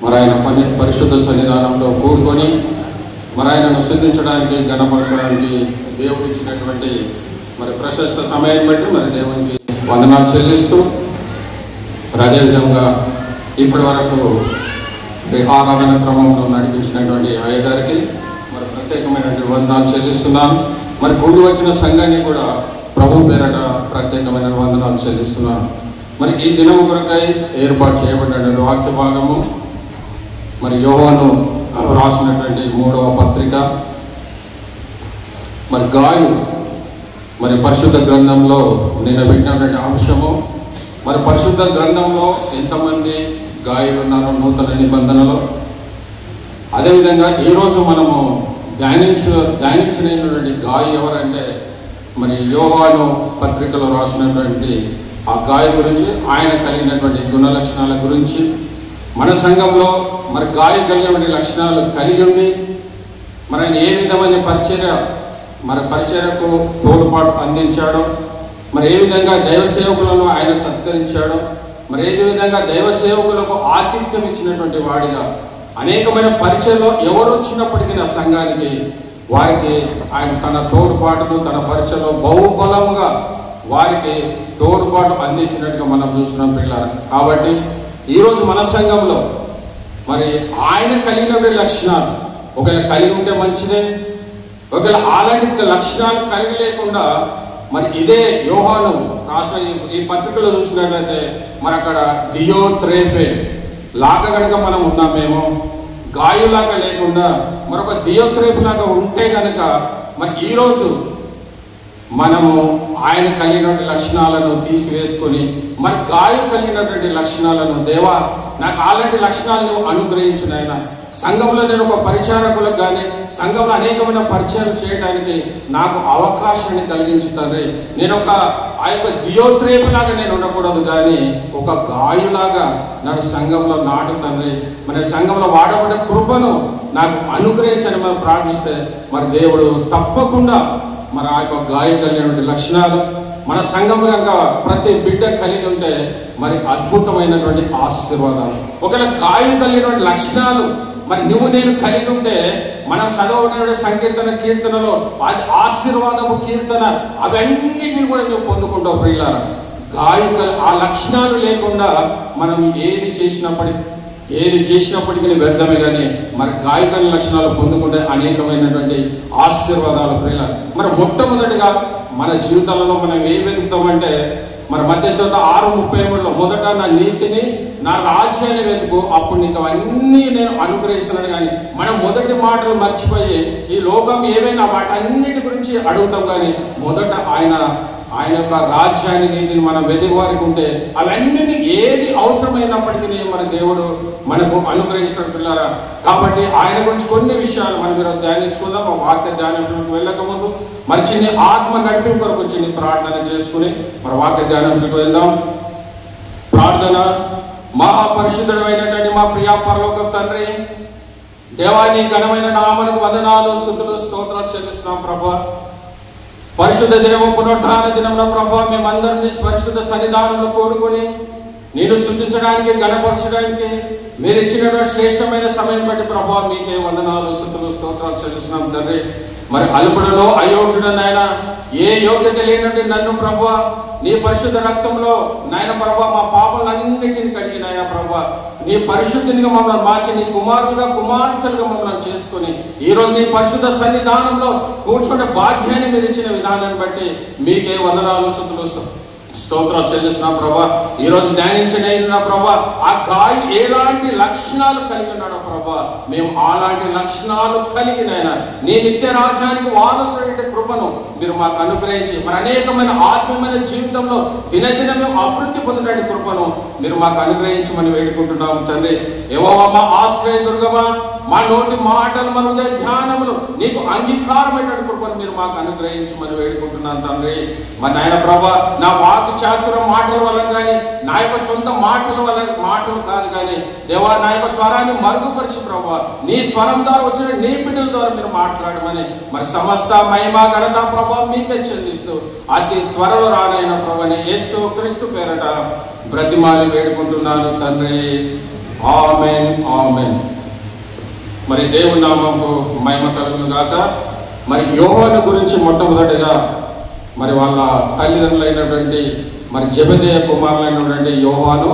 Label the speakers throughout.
Speaker 1: మరి ఆయన పరిశుద్ధ సన్నిధానంలో కూడుకొని మరి ఆయనను స్తుతించడానికి ఘనపరచడానికి దేవుడు ఇచ్చినటువంటి మరి ప్రశస్త సమయాన్ని బట్టి మరి దేవునికి వందనాలు చెల్లిస్తూ అదేవిధంగా ఇప్పటి వరకు ఆరాధన క్రమంలో నడిపించినటువంటి అయ్యగారికి మరి ప్రత్యేకమైనటువంటి వందనాలు చెల్లిస్తున్నాను. మరి కూడి వచ్చిన సంఘాన్ని కూడా ప్రభు పేరట ప్రత్యేకమైన వందనాలు చెల్లిస్తున్నాను. మరి ఈ దినము కొరకై ఏర్పాటు చేయబడినటువంటి వాక్య భాగము మరి యోహాను రాసినటువంటి 3వ పత్రిక మరి గాయు మరి పరిశుద్ధ గ్రంథంలో నేను పెట్టినటువంటి అంశము మరి పరిశుద్ధ గ్రంథంలో ఎంతమంది గాయులు ఉన్నారో నూతన నిబంధనలో. అదేవిధంగా ఈరోజు మనము ధ్యానించినటువంటి గాయ ఎవరంటే మరి యోహాను పత్రికలో రాసినటువంటి ఆ గాయ గురించి, ఆయన కలిగినటువంటి గుణలక్షణాల గురించి, మన సంఘంలో మరి గాయ కలిగినటువంటి లక్షణాలు కలిగి ఉండి మరి ఆయన ఏ విధమైన పరిచర్యకు తోడ్పాటు అందించాడో, మరి ఏ విధంగా దైవ సేవకులను ఆయన సత్కరించాడో, మరి ఏ విధంగా దైవ సేవకులకు ఆతిథ్యం ఇచ్చినటువంటి వాడిగా అనేకమైన పరిచయలో ఎవరు వచ్చినప్పటికీ నా సంఘానికి వారికి ఆయన తన తోడ్పాటును తన పరిచయలో బహుబలముగా వారికి తోడ్పాటు అందించినట్టుగా మనం చూస్తున్నాం పిల్లలు. కాబట్టి ఈరోజు మన సంఘంలో మరి ఆయన కలిగినటువంటి లక్షణాలు ఒకవేళ కలిగి ఉంటే మంచిదే, ఒకవేళ అలాంటి లక్షణాలు కలిగి లేకుండా మరి ఇదే యోహాను రాసిన ఈ పత్రికలో చూసినట్లయితే మరి అక్కడ దియోత్రేఫే లాగా కనుక మనం ఉన్నామేమో, గాయులాగా లేకుండా మరొక దియోత్రేఫ్ లాగా ఉంటే కనుక మరి ఈరోజు మనము ఆయన కలిగినటువంటి లక్షణాలను తీసివేసుకొని మరి గాయ కలిగినటువంటి లక్షణాలను, దేవా నాకు అలాంటి లక్షణాలు నువ్వు అనుగ్రహించు నాయన. సంఘంలో నేను ఒక పరిచారకులకు కానీ సంఘంలో అనేకమైన పరిచయం చేయడానికి నాకు అవకాశాన్ని కలిగించు తండ్రి. నేను ఆ యొక్క దియోత్రేపులాగా నేను ఉండకూడదు, కానీ ఒక గాయులాగా నన్ను సంఘంలో నాటు తండ్రి. మన సంఘంలో వాడబడ్డ కృపను నాకు అనుగ్రహించని మనం ప్రార్థిస్తే మరి దేవుడు తప్పకుండా మరి ఆ యొక్క గాయం కలిగినటువంటి లక్షణాలు మన సంఘం కనుక ప్రతి బిడ్డ కలిగి ఉంటే మరి అద్భుతమైనటువంటి ఆశీర్వాదాలు. ఒకవేళ గాయం కలిగినటువంటి లక్షణాలు మరి నువ్వు నేను కలిగి ఉంటే మనం చదవబడిన సంకీర్తన కీర్తనలో అది ఆశీర్వాదము కీర్తన అవన్నిటిని కూడా నువ్వు పొందుకుంటావు ప్రియులారా. గాయం ఆ లక్షణాలు లేకుండా మనం ఏది చేసినప్పటికీ వ్యర్థమే, కానీ మరి గాయకుల లక్షణాలు పొందుకుంటే అనేకమైనటువంటి ఆశీర్వాదాలు ప్రియులారా. మరి మొట్టమొదటిగా మన జీవితాలలో మనం ఏం వెతుకుతామంటే మరి మత్తయి 6:33 మొదట నా నీతిని నా రాజ్యాన్ని వెతుకు అప్పుడు నీకు అవన్నీ నేను అనుగ్రహిస్తున్నాను. కానీ మనం మొదటి మాటలు మర్చిపోయి ఈ లోకం ఏవైనా వాటన్నిటి గురించి అడుగుతాం, కానీ మొదట ఆయన యొక్క రాజ్యాన్ని నీతిని మనం వెతికి వారికి ఉంటే అవన్నీ ఏది అవసరమైనప్పటికీ మన దేవుడు మనకు అనుగ్రహిస్తాడు పిల్లరా. కాబట్టి ఆయన గురించి కొన్ని విషయాలు మనం మీరు ధ్యానించుకుందాం. ఒక వాక్య ధ్యానాంశానికి వెళ్ళకముందు మరి చిన్న ఆత్మ నడిపింపు కొరకు చిన్న ప్రార్థన చేసుకుని మరి వాక్య ధ్యానాంశానికి వెళ్దాం. ప్రార్థన. మహాపరిశుద్ధుడు అయినటువంటి మా ప్రియా పరలోకపు తండ్రి, దేవాని ఘనమైన నామమునకు వందనాలు స్తుతులు స్తోత్రాలు చెల్లిస్తున్నాం ప్రభా. పరిశుద్ధ దినము పునరుద్ధాన దినంలో ప్రభా మేమందరినీ పరిశుద్ధ సన్నిధానంలో కూడుకొని నేను స్తుతించడానికి గణపరచడానికి మీరు ఇచ్చిన శ్రేష్టమైన సమయం బట్టి ప్రభా మీకే వందనాలు స్తుతులు స్తోత్రాలు చెల్లిస్తున్నాం తండ్రి. మరి అల్పుడులో అయోగ్యుడు నాయన, ఏ యోగ్యత లేనట్టు నన్ను ప్రభా నీ పరిశుద్ధ రక్తంలో నాయన ప్రభా మా పాపలన్నిటిని కడిగి నాయన ప్రభా నీ పరిశుద్ధినిగా మమ్మల్ని మార్చి నీ కుమారులుగా కుమార్తెలుగా మమ్మల్ని చేసుకుని ఈరోజు నీ పరిశుద్ధ సన్నిధానంలో కూర్చుంటే భాగ్యాన్ని మీరు ఇచ్చిన విధానాన్ని బట్టి మీకే వందనాలు స్తుతులు స్తోత్రాలు చెల్లిస్తున్నాం ప్రభా. ఈరోజు ధ్యానించిన ప్రభా ఆ గాయ ఎలాంటి లక్షణాలు కలిగి ఉన్నాడో ప్రభా మేము అలాంటి లక్షణాలు కలిగినైనా నీ నిత్య రాజ్యానికి వారసుడైన కృపను మీరు మాకు అనుగ్రహించి మరి అనేకమైన ఆత్మీయమైన జీవితంలో దినదిన మేము అభివృద్ధి పొందడానికి కృపను మీరు మాకు అనుగ్రహించమని వేడుకుంటున్నాము తండ్రి. యెహోవా మా ఆశ్రయ దుర్గమా, మా నోటి మాటలు మన హృదయ ధ్యానములు నీకు అంగీకారమైనటువంటి కృపను మీరు మాకు అనుగ్రహించమని వేడుకుంటున్నాను తండ్రి. మరి నాయన ప్రభా నా వాక్కు చాతుర మాటల వల్ల కానీ నా యొక్క సొంత మాటలు కాదు, కానీ దేవా నా యొక్క స్వరాన్ని మరుగుపరిచి ప్రభా నీ స్వరం ద్వారా వచ్చిన నీ బిడ్డల ద్వారా మీరు మాట్లాడమని మరి సమస్త మహిమ ఘనత ప్రభా మీకే చెల్లిస్తూ అతి త్వరలో రానైన ప్రభువైన యేసు క్రీస్తు పేరట బ్రతిమాలి వేడుకుంటున్నాను తండ్రి. ఆమేన్ ఆమేన్. మరి దేవుని నామముకు మహిమ కలుగును గాక. మరి యోహాను గురించి మొట్టమొదటిగా మరి వాళ్ళ తల్లిదండ్రులైనటువంటి మరి జెబెదయి కుమారులైనటువంటి యోహాను,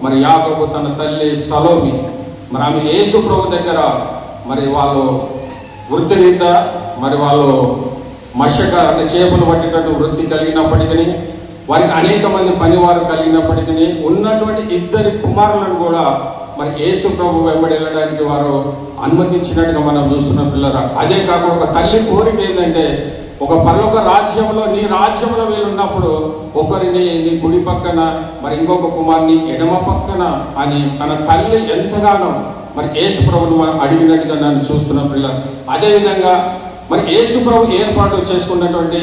Speaker 1: మరి యాకోబు తన తల్లి సలోమి, మరి ఆమె యేసు ప్రభు దగ్గర మరి వాళ్ళు వృత్తిరీత మరి వాళ్ళు మత్స్యక అంటే చేపలు పట్టేటట్టు వృత్తి కలిగినప్పటికీ, వారికి అనేక మంది పనివారు కలిగినప్పటికీ ఉన్నటువంటి ఇద్దరి కుమారులను కూడా మరి యేసు ప్రభు వెంబడి వెళ్ళడానికి వారు అనుమతించినట్టుగా మనం చూస్తున్నాం పిల్లరా. అదే కాకుండా ఒక తల్లి కోరిక ఏంటంటే, ఒక పరలోక రాజ్యంలో నీ రాజ్యంలో వీళ్ళు ఉన్నప్పుడు ఒకరిని నీ కుడి పక్కన మరి ఇంకొక కుమారుని ఎడమ పక్కన అని తన తల్లి ఎంతగానో మరి యేసు ప్రభుని మనం అడిగినట్టుగా నన్ను చూస్తున్నాం పిల్లలు. అదేవిధంగా మరి యేసు ప్రభు ఏర్పాటు చేసుకున్నటువంటి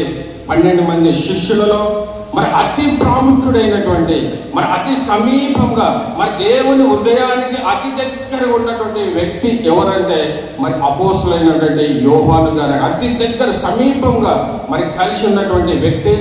Speaker 1: 12 మంది శిష్యులలో మరి అతి ప్రాముఖ్యుడైనటువంటి మరి అతి సమీపంగా మరి దేవుని హృదయానికి అతి దగ్గర ఉన్నటువంటి వ్యక్తి ఎవరంటే మరి అపోస్తలుడైనటువంటి యోహాను గారు. అతి దగ్గర సమీపంగా మరి కలిసి ఉన్నటువంటి వ్యక్తి.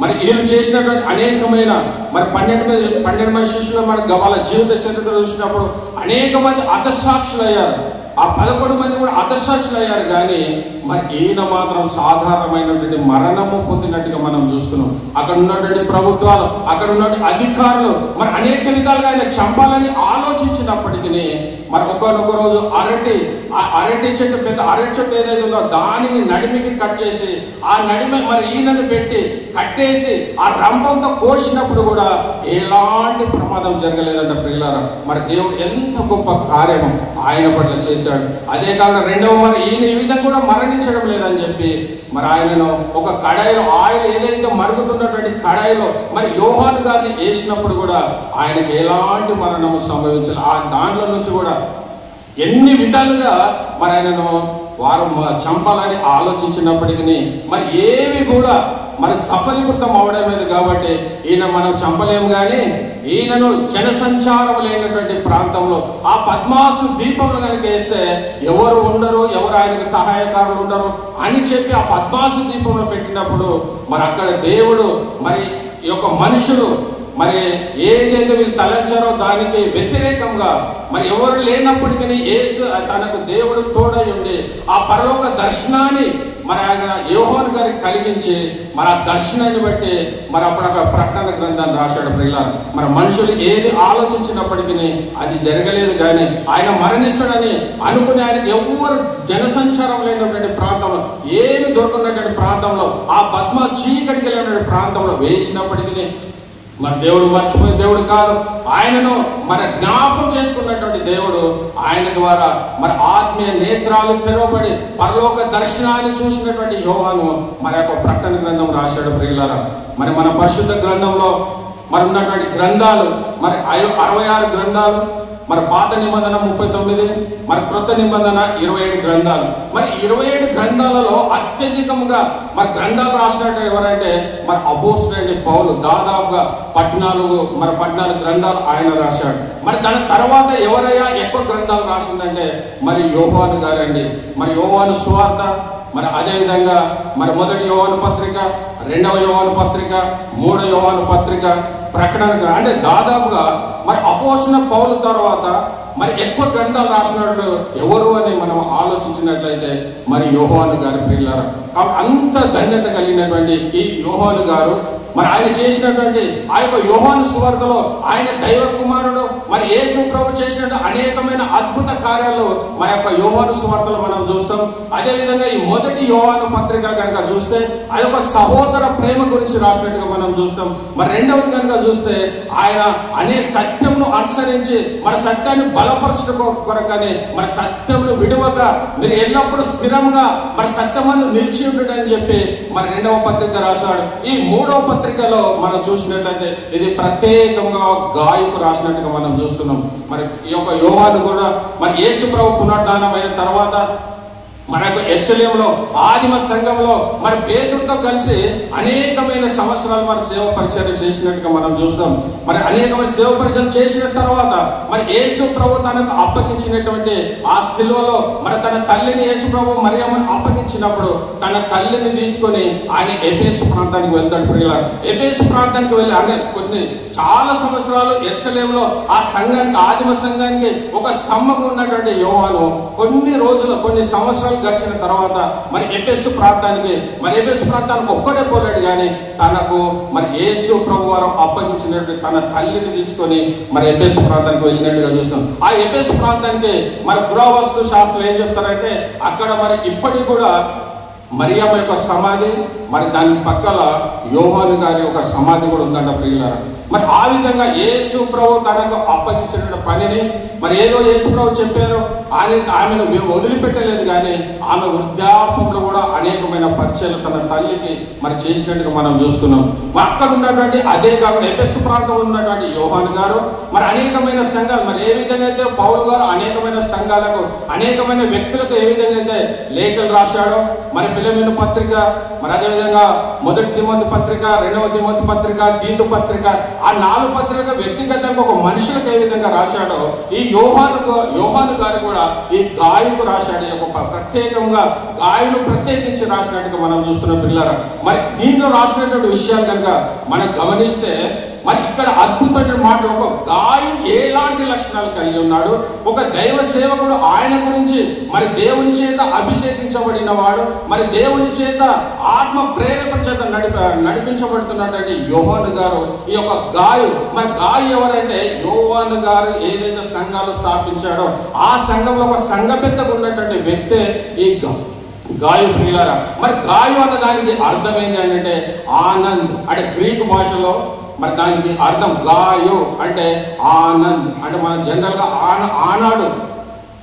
Speaker 1: మరి వీళ్ళు చేసినటువంటి అనేకమైన మరి 12 మంది శిష్యులు మనకు వాళ్ళ జీవిత చరిత్ర చూసినప్పుడు అనేక మంది హతసాక్షులు అయ్యారు. ఆ 11 మంది కూడా హతసాక్షులు అయ్యారు. కానీ మరి ఈయన మాత్రం సాధారణమైనటువంటి మరణము పొందినట్టుగా మనం చూస్తున్నాం. అక్కడ ఉన్నటువంటి ప్రభుత్వాలు, అక్కడ ఉన్నటువంటి అధికారులు మరి అనేక విధాలుగా ఆయన చంపాలని ఆలోచించినప్పటికీ మరి ఒకనొక రోజు అరటి చెట్టు, పెద్ద అరటి చెట్టు ఏదైతే ఉందో దానిని నడిమికి కట్ చేసి ఆ నడిమి మరి ఈయనను పెట్టి కట్టేసి ఆ రంపంతో కోసినప్పుడు కూడా ఎలాంటి ప్రమాదం జరగలేదంట పిల్లరా. మరి దేవుడు ఎంత గొప్ప కార్యము ఆయన పట్ల చేశాడు. అదే కాకుండా రెండవ మరి ఈయన ఈ విధంగా కూడా మరణించడం లేదని చెప్పి మరి ఆయనను ఒక కడాయిలో ఆయిల్ ఏదైతే మరుగుతున్నటువంటి కడాయిలో మరి యోహాను గారిని వేసినప్పుడు కూడా ఆయనకి ఎలాంటి మరణము సంభవించాలి. ఆ దాంట్లో నుంచి కూడా ఎన్ని విధాలుగా మరి ఆయనను వారు చంపాలని ఆలోచించినప్పటికీ మరి ఏవి కూడా మరి సఫలీకృతం అవడం లేదు. కాబట్టి ఈయన మనం చంపలేము. కానీ ఈయనను జనసంచారం లేనటువంటి ప్రాంతంలో ఆ పద్మాసు దీపంలో కనుక వేస్తే ఎవరు ఉండరు, ఎవరు ఆయనకు సహాయకారులు ఉండరు అని చెప్పి ఆ పద్మాసు దీపంలో పెట్టినప్పుడు మరి అక్కడ దేవుడు మరి ఈ యొక్క మనుషులు మరి ఏదైతే వీళ్ళు తలంచారో దానికి వ్యతిరేకంగా మరి ఎవరు లేనప్పటికీ యేసు తనకు దేవుడు తోడై ఉండి ఆ పరలోక దర్శనాన్ని మరి ఆయన యోహాను గారికి కలిగించి మరి ఆ దర్శనాన్ని బట్టి మరి అప్పుడు అక్కడ ప్రకటన గ్రంథాన్ని రాశాడు పిల్లలు. మరి మనుషులు ఏది ఆలోచించినప్పటికీ అది జరగలేదు. కానీ ఆయన మరణిస్తాడని అనుకుని ఆయనకి ఎవరు జనసంచారం లేనటువంటి ప్రాంతంలో, ఏమి దొరకనటువంటి ప్రాంతంలో, ఆ పద్మ చీకటికి వెళ్ళినటువంటి ప్రాంతంలో వేసినప్పటికీ మరి దేవుడు మర్చిపోయే దేవుడు కాదు. ఆయనను మరి జ్ఞాపకం చేసుకున్నటువంటి దేవుడు ఆయన ద్వారా మరి ఆత్మీయ నేత్రాలు తెరవబడి పరలోక దర్శనాన్ని చూసినటువంటి యోహాను మరి యొక్క ప్రకటన గ్రంథం రాశాడు ప్రియులారా. మరి మన పరిశుద్ధ గ్రంథంలో మరి ఉన్నటువంటి గ్రంథాలు మరి 66 గ్రంథాలు, మరి పాత నిబంధన 39, మరి క్రొత్త నిబంధన 27 గ్రంథాలు. మరి 27 గ్రంథాలలో అత్యధికంగా మరి గ్రంథాలు రాసినట్టు ఎవరంటే మరి అపోస్తలుడైన పౌలు. దాదాపుగా 14 గ్రంథాలు ఆయన రాశాడు. మరి దాని తర్వాత ఎవరయ్యా ఎక్కువ గ్రంథాలు రాసిందంటే మరి యోహాను గారండి. మరి యోహాను సువార్త, మరి అదేవిధంగా మరి మొదటి యోహాను పత్రిక, రెండవ యోహాను పత్రిక, మూడవ యోహాను పత్రిక, ప్రకటన. అంటే దాదాపుగా మరి అపోస్తలుడైన పౌలు తర్వాత మరి ఎక్కువ గ్రంథాలు రాసినట్లు ఎవరు అని మనం ఆలోచించినట్లయితే మరి యోహాను గారి పిల్లలు. కాబట్టి అంత ధన్యత కలిగినటువంటి ఈ యోహాను గారు మరి ఆయన చేసినటువంటి ఆ యొక్క యోహాను సువార్తలో ఆయన దైవ కుమారుడు మరి యేసు ప్రభు చేసినట్టు అనేకమైన అద్భుత కార్యాలు మన యొక్క యోహాను సువార్తలో మనం చూస్తాం. అదేవిధంగా ఈ మొదటి యోహాను పత్రిక కనుక చూస్తే అది ఒక సహోదర ప్రేమ గురించి రాసినట్టుగా మనం చూస్తాం. మరి రెండవది కనుక చూస్తే ఆయన అనేక సత్యంను అనుసరించి మరి సత్యాన్ని బలపరచడం కొరకని మరి సత్యమును విడువక మీరు ఎల్లప్పుడూ స్థిరంగా మరి సత్యమందు నిలిచి ఉండటని చెప్పి మరి రెండవ పత్రిక రాశాడు. ఈ మూడవ పత్రికలో మనం చూసినట్లయితే ఇది ప్రత్యేకంగా గాయకు రాసినట్టుగా మనం చూస్తున్నాం. మరి ఈ యొక్క యోహాను కూడా మరి యేసు ప్రభు పునరుద్ధానం అయిన తర్వాత మనకు యెరూషలేములో ఆదిమ సంఘంలో మరి పేతురుతో కలిసి అనేకమైన సంవత్సరాలు మరి సేవ పరిచర్య చేసినట్టుగా మనం చూస్తాం. మరి అనేకమైన సేవ పరిచయం చేసిన తర్వాత మరి యేసు ప్రభు తనకు అప్పగించినటువంటి ఆ శిలువలో మరి తన తల్లిని యేసు ప్రభు మరియమ్మను అప్పగించినప్పుడు తన తల్లిని తీసుకొని ఆయన ఎఫెసు ప్రాంతానికి వెళ్తాడు. ప్రియులారా, ఎఫెసు ప్రాంతానికి వెళ్ళి అంటే చాలా సంవత్సరాలు యెరూషలేములో ఆ సంఘానికి ఆదిమ సంఘానికి ఒక స్తంభం ఉన్నటువంటి యోహాను కొన్ని సంవత్సరాలు గడిచిన తర్వాత మరి ఎఫెసు ప్రాంతానికి ఒక్కడే పోలేడు కానీ తనకు మరి యేసు ప్రభు వారు అప్పగించినట్టు తన తల్లిని తీసుకొని మరి ఎఫెసు ప్రాంతానికి వెళ్ళినట్టుగా చూస్తాం. ఆ ఎఫెసు ప్రాంతానికి మరి పురావస్తు శాస్త్రం ఏం చెప్తారంటే అక్కడ మరి ఇప్పటికి కూడా మరియమ్మ యొక్క సమాధి మరి దాని పక్కల యోహాను గారి యొక్క సమాధి కూడా ఉందంట. ప్రియులారా, మరి ఆ విధంగా యేసు ప్రభు తనకు అప్పగించిన పనిని మరి ఏదో యేసు ప్రభు చెప్పారు ఆమెను వదిలిపెట్టలేదు కానీ ఆమె వృద్ధాపంలో కూడా అనేకమైన పరిచయాలు తన తల్లికి మరి చేసినట్టుగా మనం చూస్తున్నాం. అక్కడ ఉన్నటువంటి అదే కాకుండా ఎఫెసు ప్రాంతంలో ఉన్నటువంటి యోహాను గారు మరి అనేకమైన సంఘాలు మరి ఏ విధంగా అయితే పౌలు గారు అనేకమైన సంఘాలకు అనేకమైన వ్యక్తులకు ఏ విధంగా అయితే లేఖలు రాశాడో మరి ఫిలెమోను పత్రిక మరి అదేవిధంగా మొదటి తిమోతి పత్రిక, రెండవ తిమోతి పత్రిక, తీతు పత్రిక, ఆ 4 పత్రిక వ్యక్తిగతంగా ఒక మనుషులకు ఏ విధంగా రాశాడో ఈ యోహాను గారు కూడా ఈ గాయకు రాశాడు. ఒక ప్రత్యేకంగా గాయను ప్రత్యేకించి రాసినట్టుగా మనం చూస్తున్నాం. పిల్లరా, మరి దీంట్లో రాసినటువంటి విషయాలు కనుక మనం గమనిస్తే మరి ఇక్కడ అద్భుతమైన మాట, ఒక గాయం ఎలాంటి లక్షణాలు కలిగి ఉన్నాడు, ఒక దైవ సేవకుడు ఆయన గురించి మరి దేవుని చేత అభిషేకించబడిన వాడు, మరి దేవుని చేత ఆత్మ ప్రేరేపణ చేత నడిపించబడుతున్నటువంటి యోహాను గారు ఈ యొక్క గాయు. మరి గాయు ఎవరంటే యోహాను గారు ఏదైతే సంఘాలు స్థాపించాడో ఆ సంఘంలో ఒక సంఘ పెద్దగా ఉన్నటువంటి వ్యక్తే ఈ గాయు. ప్రియులారా, మరి గాయు అన్న దానికి అర్థమైంది అంటే ఆనంద్ అంటే గ్రీకు భాషలో మరి దానికి అర్థం గాయు అంటే ఆనంద్ అంటే మనం జనరల్గా ఆనాడు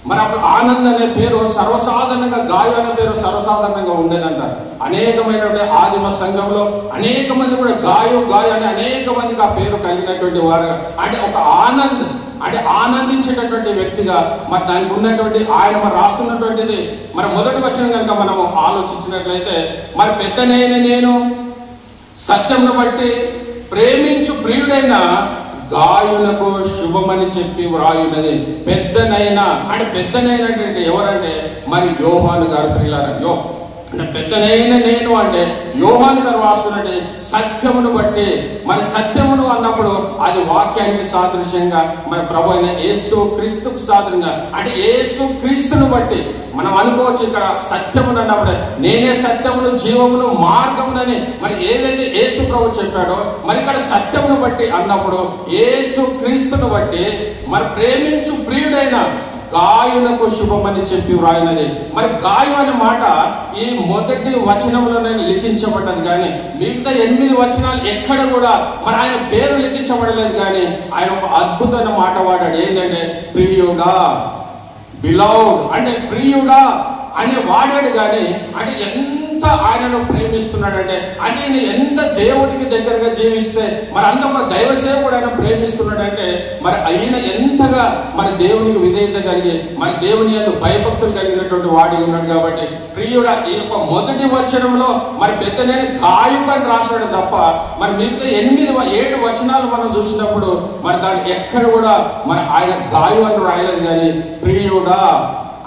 Speaker 1: మరి అప్పుడు ఆనంద్ అనే పేరు సర్వసాధారణంగా గాయు అనే పేరు సర్వసాధారణంగా ఉండేదంట. అనేకమైనటువంటి ఆదిమ సంఘంలో అనేక మంది కూడా గాయు అని అనేక మందికి ఆ పేరు కలిగినటువంటి వారు. అంటే ఒక ఆనంద్ అంటే ఆనందించేటటువంటి వ్యక్తిగా మరి దానికి ఉన్నటువంటి ఆయన మరి రాస్తున్నటువంటిది మరి మొదటి వచనం కనుక మనము ఆలోచించినట్లయితే మరి పెద్దనైన నేను సత్యమును బట్టి ప్రేమించు ప్రియుడైన గాయులకు శుభమని చెప్పి వ్రాయున్నది. పెద్దనైనా అంటే ఎవరంటే మరి యోహాను గారు. ప్రియులారా, అంటే పెద్దనైన నేను అంటే యోహాను గారు రాస్తున్నది సత్యమును బట్టి. మరి సత్యమును అన్నప్పుడు అది వాక్యానికి సాదృశ్యంగా మరి ప్రభు అయిన యేసు క్రీస్తుకు సాదృశ్యంగా అంటే యేసు క్రీస్తును బట్టి మనం అనుకోవచ్చు. ఇక్కడ సత్యమును అన్నప్పుడు నేనే సత్యమును జీవమును మార్గమునని మరి ఏదైతే యేసు ప్రభు చెప్పాడో మరి ఇక్కడ సత్యమును బట్టి అన్నప్పుడు యేసు క్రీస్తును బట్టి మరి ప్రేమించు ప్రియుడైన గాయునకు శుభమని చెప్పి వ్రాయినది. మరి గాయు అనే మాట ఈ మొదటి వచనంలోనే లిఖించబడ్డది కానీ మిగతా 8 వచనాలు ఎక్కడ కూడా మరి ఆయన పేరు లిఖించబడలేదు. కానీ ఆయన ఒక అద్భుతమైన మాట వాడాడు. ఏంటంటే ప్రియుడా, బిలౌడ్ అంటే ప్రియుడా అని వాడాడు. కానీ అంటే ఎంత ఆయనను ప్రేమిస్తున్నాడంటే ఆయన ఎంత దేవుడికి దగ్గరగా జీవిస్తే మరి అంత ఒక దైవ సేవకుడు ఆయన ప్రేమిస్తున్నాడంటే మరి ఆయన ఎంతగా మరి దేవునికి విధేయత కలిగి మరి దేవుని యందు భయభక్తులు కలిగినటువంటి వాడి ఉన్నాడు. కాబట్టి ప్రియుడా ఈ యొక్క మొదటి వచనంలో మరి పెద్దనేని గాయుకని రాశాడు తప్ప మరి మిగతా 7 వచనాలు మనం చూసినప్పుడు మరి దాన్ని ఎక్కడ కూడా మరి ఆయన గాయు అని రాయలేదు. కానీ ప్రియుడా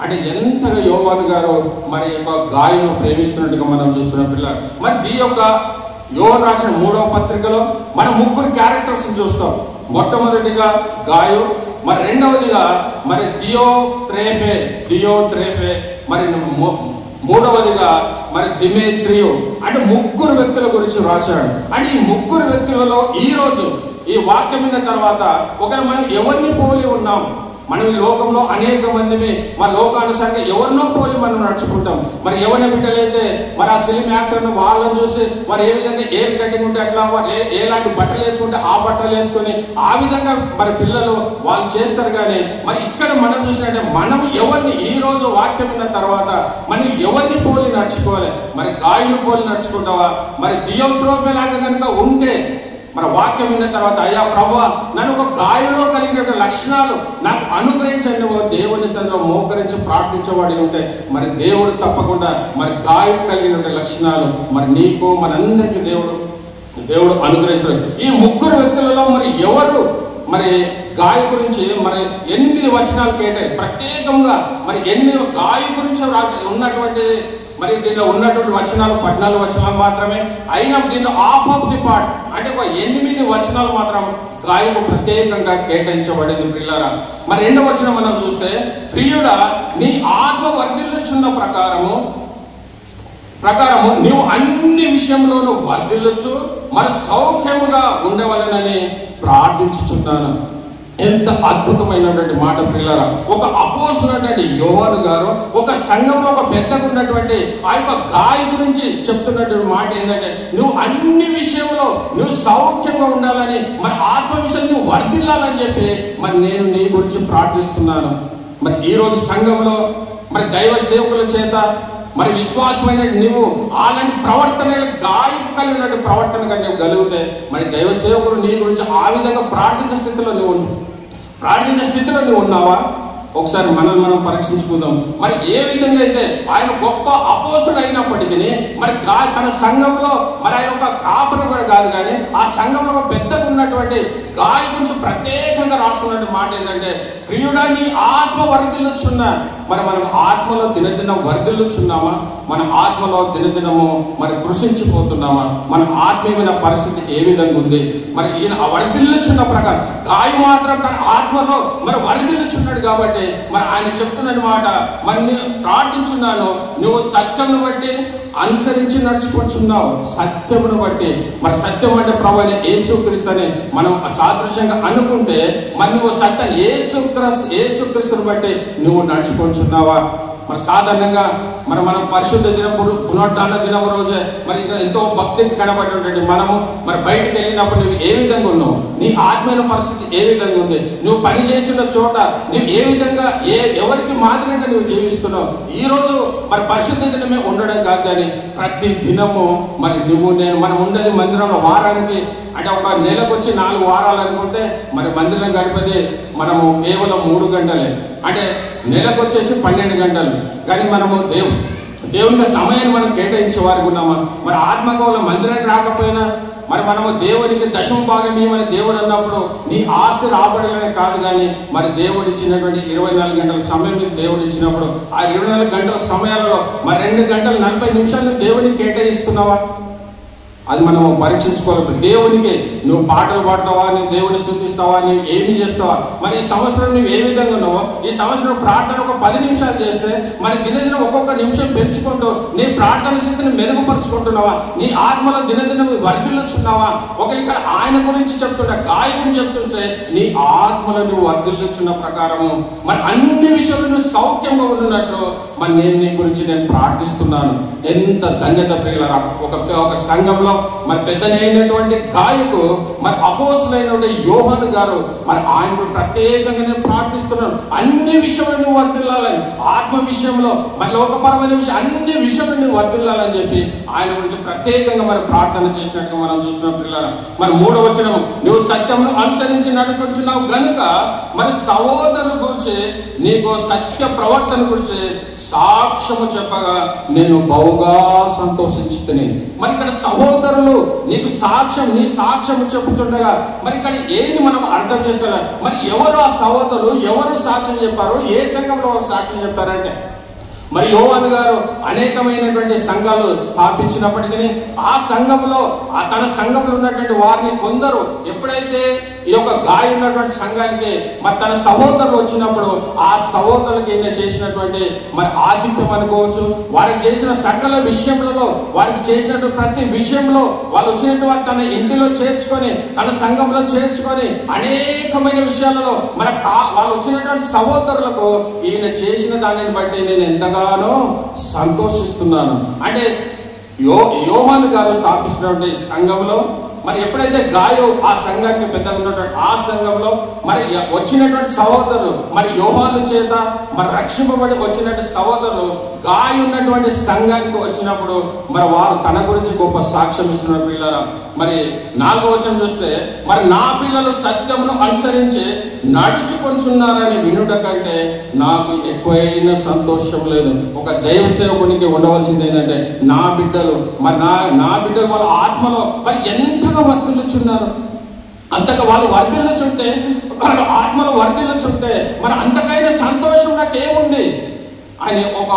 Speaker 1: అంటే ఎంతగా యోహాను గారు మరి యొక్క గాయను ప్రేమిస్తున్నట్టుగా మనం చూస్తున్నాం. పిల్లలు, మరి ఈ యొక్క యోహాను రాసిన 3వ పత్రికలో మనం 3 క్యారెక్టర్స్ చూస్తాం. మొట్టమొదటిగా గాయు, మరి రెండవదిగా మరి దియోత్రేఫే, మరి మూడవదిగా మరి దిమేత్రియు అంటే 3 వ్యక్తుల గురించి రాశాడు. అంటే ఈ 3 వ్యక్తులలో ఈ రోజు ఈ వాక్యం విన్న తర్వాత ఒకవేళ మనం ఎవరిని పోలి ఉన్నాం, మనం ఈ లోకంలో అనేక మందిని మన లోకానుసారంగా ఎవరినో పోలి మనం నడుచుకుంటాం. మరి ఎవరిని బిడ్డలైతే మరి ఆ సినిమా యాక్టర్ను వాళ్ళని చూసి వారు ఏ విధంగా ఏం కట్టింగ్ ఉంటే అట్లా ఎలాంటి బట్టలు వేసుకుంటే ఆ బట్టలు వేసుకొని ఆ విధంగా మరి పిల్లలు వాళ్ళు చేస్తారు. కానీ మరి ఇక్కడ మనం చూసినట్టే మనం ఎవరిని ఈ రోజు వాక్యం విన్న తర్వాత మనం ఎవరిని పోలి నడుచుకోవాలి. మరి గాయను పోలి నడుచుకుంటావా, మరి దియోత్రోఫే లాగా కనుక ఉంటే మరి వాక్యం విన్న తర్వాత అయ్యా ప్రభువా నన్ను ఒక గాయంలో కలిగిన లక్షణాలు నాకు అనుగ్రహించండి దేవుని సన్నిధిలో మోకరించి ప్రార్థించేవాడి ఉంటే మరి దేవుడు తప్పకుండా మరి గాయం కలిగిన లక్షణాలు మరి నీకు మనందరికీ దేవుడు అనుగ్రహిస్తాడు. ఈ ముగ్గురు వ్యక్తులలో మరి ఎవరు మరి గాయ గురించి మరి 8 వచనాలు కేటాయి ప్రత్యేకంగా మరి 8 గాయ గురించి ఉన్నటువంటి మరి దీనిలో ఉన్నటువంటి వచనాలు 14 వచనాలు మాత్రమే అయినా దీనిలో హాఫ్ ఆఫ్ ది పార్ట్ అంటే 8 వచనాలు మాత్రం గాయకు ప్రత్యేకంగా కేటాయించబడింది ప్రియులారా. మరి 2వ వచనం మనం చూస్తే ప్రియుడా నీ ఆత్మ వర్ధిల్లుచున్న ప్రకారము నీవు అన్ని విషయంలోనూ వర్ధిల్లుచు మరి సౌఖ్యముగా ఉండవలెనని ప్రార్థించుచున్నాను. ఎంత అద్భుతమైనటువంటి మాట ప్రియులారా. ఒక అపోస్తలుడైన యోహాను గారు ఒక సంఘంలో ఒక పెద్దగా ఉన్నటువంటి ఆ యొక్క గాయ గురించి చెప్తున్నటువంటి మాట ఏంటంటే నువ్వు అన్ని విషయంలో నువ్వు సౌఖ్యంగా ఉండాలని మరి ఆత్మ విషయం నువ్వు వర్ధిల్లాలని చెప్పి మరి నేను నీ గురించి ప్రార్థిస్తున్నాను. మరి ఈరోజు సంఘంలో మరి దైవ సేవకుల చేత మరి విశ్వాసమైన నువ్వు అలాంటి ప్రవర్తన గాయపు కలిగినటువంటి ప్రవర్తనగా నువ్వు కలిగితే మరి దైవ సేవకులు నీ గురించి ఆ విధంగా ప్రార్థించే స్థితిలో నువ్వు ఉన్నావా? ఒకసారి మనం పరీక్షించుకుందాం. మరి ఏ విధంగా అయితే ఆయన గొప్ప అపోస్తుడు అయినప్పటికీ మరి తన సంఘంలో మరి ఆయన ఒక కాపరి కూడా కాదు కానీ ఆ సంఘంలో పెద్దగా ఉన్నటువంటి గాయ గురించి ప్రత్యేకంగా రాస్తున్నటువంటి మాట ఏంటంటే ప్రియుడా నీ ఆత్మ వర్ధిల్లుచున్నా. మరి మనం ఆత్మలో దినదినం వర్ధిల్లుచున్నామా? మన ఆత్మలో దినదినము మరి కృషించిపోతున్నామా? మన ఆత్మీయమైన పరిస్థితి ఏ విధంగా ఉంది? మరి ఈయన వర్ధిల్లుచున్న ప్రకారం గాయ మాత్రం తన ఆత్మలో మరి వర్ధిల్లుచున్నాడు కాబట్టి మరి ఆయన చెప్తున్న మాట మరి నేను ప్రార్థించున్నాను నువ్వు సత్యమును బట్టి అనుసరించి నడుచుకుంటున్నావు. సత్యమును బట్టి మరి సత్యం అంటే ప్రభువైన యేసుక్రీస్తు అని మనం సాదృశ్యంగా అనుకుంటే మరి నువ్వు సత్యం యేసుక్రీస్తుని బట్టి నువ్వు నడుచుకుంటున్నావా? మరి సాధారణంగా మనం పరిశుద్ధ దినం పునరుద్ధాన దినం రోజే మరి ఎంతో భక్తికి కనబడినటువంటి మనము మరి బయటకు వెళ్ళినప్పుడు నువ్వు ఏ విధంగా ఉన్నావు? నీ ఆత్మీయ పరిస్థితి ఏ విధంగా ఉంది? నువ్వు పని చేసిన చోట నువ్వు ఏ విధంగా ఎవరికి మాదిరిగా నువ్వు జీవిస్తున్నావు? ఈ రోజు మరి పరిశుద్ధ దినమే ఉండడం కాదు కానీ ప్రతి దినము మరి మనం ఉండేది మందిరంలో వారానికి అంటే ఒక నెలకు వచ్చి 4 వారాలు అనుకుంటే మరి మందిరం గడిపేది మనము కేవలం 3 గంటలే. అంటే నెలకు వచ్చేసి 12 గంటలు. కానీ మనము దేవునికి సమయాన్ని మనం కేటాయించే వారికి ఉన్నామా? మరి ఆత్మకౌల మందిరానికి రాకపోయినా మరి మనము దేవునికి దశమ భాగం ఇవ్వమని దేవుడు అన్నప్పుడు నీ ఆస్తి రాబడాలని కాదు కానీ మరి దేవుడు ఇచ్చినటువంటి 24 గంటల సమయం దేవుడు ఇచ్చినప్పుడు ఆ 24 గంటల సమయాలలో మరి 2 గంటల 40 నిమిషాలు దేవునికి కేటాయిస్తున్నావా? అది మనము పరీక్షించుకోవాలి. దేవునికి నువ్వు పాటలు పాడతావా? నువ్వు దేవుని స్తుతిస్తావా? నువ్వు ఏమి చేస్తావా? మరి ఈ సంవత్సరం నువ్వు ఏ విధంగా ఉన్నావో ఈ సంవత్సరం ప్రార్థన ఒక 10 నిమిషాలు చేస్తే మరి దినదినం ఒక్కొక్క నిమిషం పెంచుకుంటూ నీ ప్రార్థన స్థితిని మెరుగుపరుచుకుంటున్నావా? నీ ఆత్మలో దినదినం వర్ధిల్లుచున్నావా? ఇక్కడ ఆయన గురించి చెప్తుంటే గాయ గురించి చెప్తుంటే నీ ఆత్మలో నువ్వు వర్ధిల్లుచున్న ప్రకారము మరి అన్ని విషయాలు నువ్వు సౌఖ్యంగా ఉన్నట్లు మరి నేను నీ గురించి నేను ప్రార్థిస్తున్నాను. ఎంత ధన్యత ప్రియులారా. ఒక సంఘంలో మరి పెద్దనైనటువంటి గాయకు మరి అపోస్తలుడైనటువంటి యోహాను గారు మరి ఆయన ప్రత్యేకంగా నేను ప్రార్థిస్తున్నాను అన్ని విషయంలో నువ్వు వర్ధిల్లాలని, ఆత్మ విషయంలో మరి లోకపరమైన విషయం అన్ని విషయంలో నువ్వు వర్ధిల్లాలని చెప్పి ఆయన గురించి ప్రత్యేకంగా మరి ప్రార్థన చేసినట్టుగా మనం చూస్తున్నాం పిల్లలు. మరి 3వ వచనం నువ్వు సత్యమును అనుసరించి నడుపుచున్నావు గనుక మరి సహోదరుల గురించి నీకు సత్య ప్రవర్తన గురించి సాక్ష్యము చెప్పగా నేను బహుగా సంతోషించుతుని. మరి ఇక్కడ సహోదరులు నీకు నీ సాక్ష్యము చెప్పుతుండగా మరి ఇక్కడ ఏంటి మనం అర్థం చేసుకోవాలి? మరి ఎవరు ఆ సహోదరులు, ఎవరు సాక్ష్యం చెప్పారు, ఏ సంఘంలో సాక్ష్యం చెప్పారంటే మరి యోహాను గారు అనేకమైనటువంటి సంఘాలు స్థాపించినప్పటికీ ఆ సంఘంలో తన సంఘంలో ఉన్నటువంటి వారిని కొందరు ఎప్పుడైతే ఈ యొక్క గాయ ఉన్నటువంటి సంఘానికి మరి తన సహోదరులు వచ్చినప్పుడు ఆ సహోదరులకి ఈయన చేసినటువంటి మరి ఆతిథ్యం అనుకోవచ్చు, వారికి చేసిన సకల విషయంలో వారికి చేసినటువంటి ప్రతి విషయంలో వాళ్ళు వచ్చినటువంటి తన ఇంటిలో చేర్చుకొని తన సంఘంలో చేర్చుకొని అనేకమైన విషయాలలో మరి వాళ్ళు వచ్చినటువంటి సహోదరులకు ఈయన చేసిన దానిని బట్టి నేను ఎంతగానో సంతోషిస్తున్నాను. అంటే యోహాను గారు స్థాపించినటువంటి సంఘంలో మరి ఎప్పుడైతే గాయో ఆ సంఘానికి పెద్దగా ఉన్నటువంటి ఆ సంఘంలో మరి వచ్చినటువంటి సహోదరులు మరి యోహాను చేత మరి రక్షింపబడి వచ్చినటువంటి సహోదరులు గాయ ఉన్నటువంటి సంఘానికి వచ్చినప్పుడు మరి వారు తన గురించి గొప్ప సాక్ష్యం ఇస్తున్న పిల్లలు. మరి 4వ వచనం చూస్తే, మరి నా పిల్లలు సత్యమును అనుసరించి నడుచుకొంచున్నారని వినుట కంటే నాకు ఎక్కువైన సంతోషం లేదు. ఒక దైవ సేవకునికి ఉండవలసింది ఏంటంటే, నా బిడ్డలు మరి నా బిడ్డలు వాళ్ళ ఆత్మలో మరి ఎంతగా వర్ధిల్లుచున్నారు, అంతగా వాళ్ళు వర్ధిల్లుచుంటే, వాళ్ళ ఆత్మలు వర్ధిల్లుచుంటే మరి అంతకైనా సంతోషం నాకేముంది అని ఒక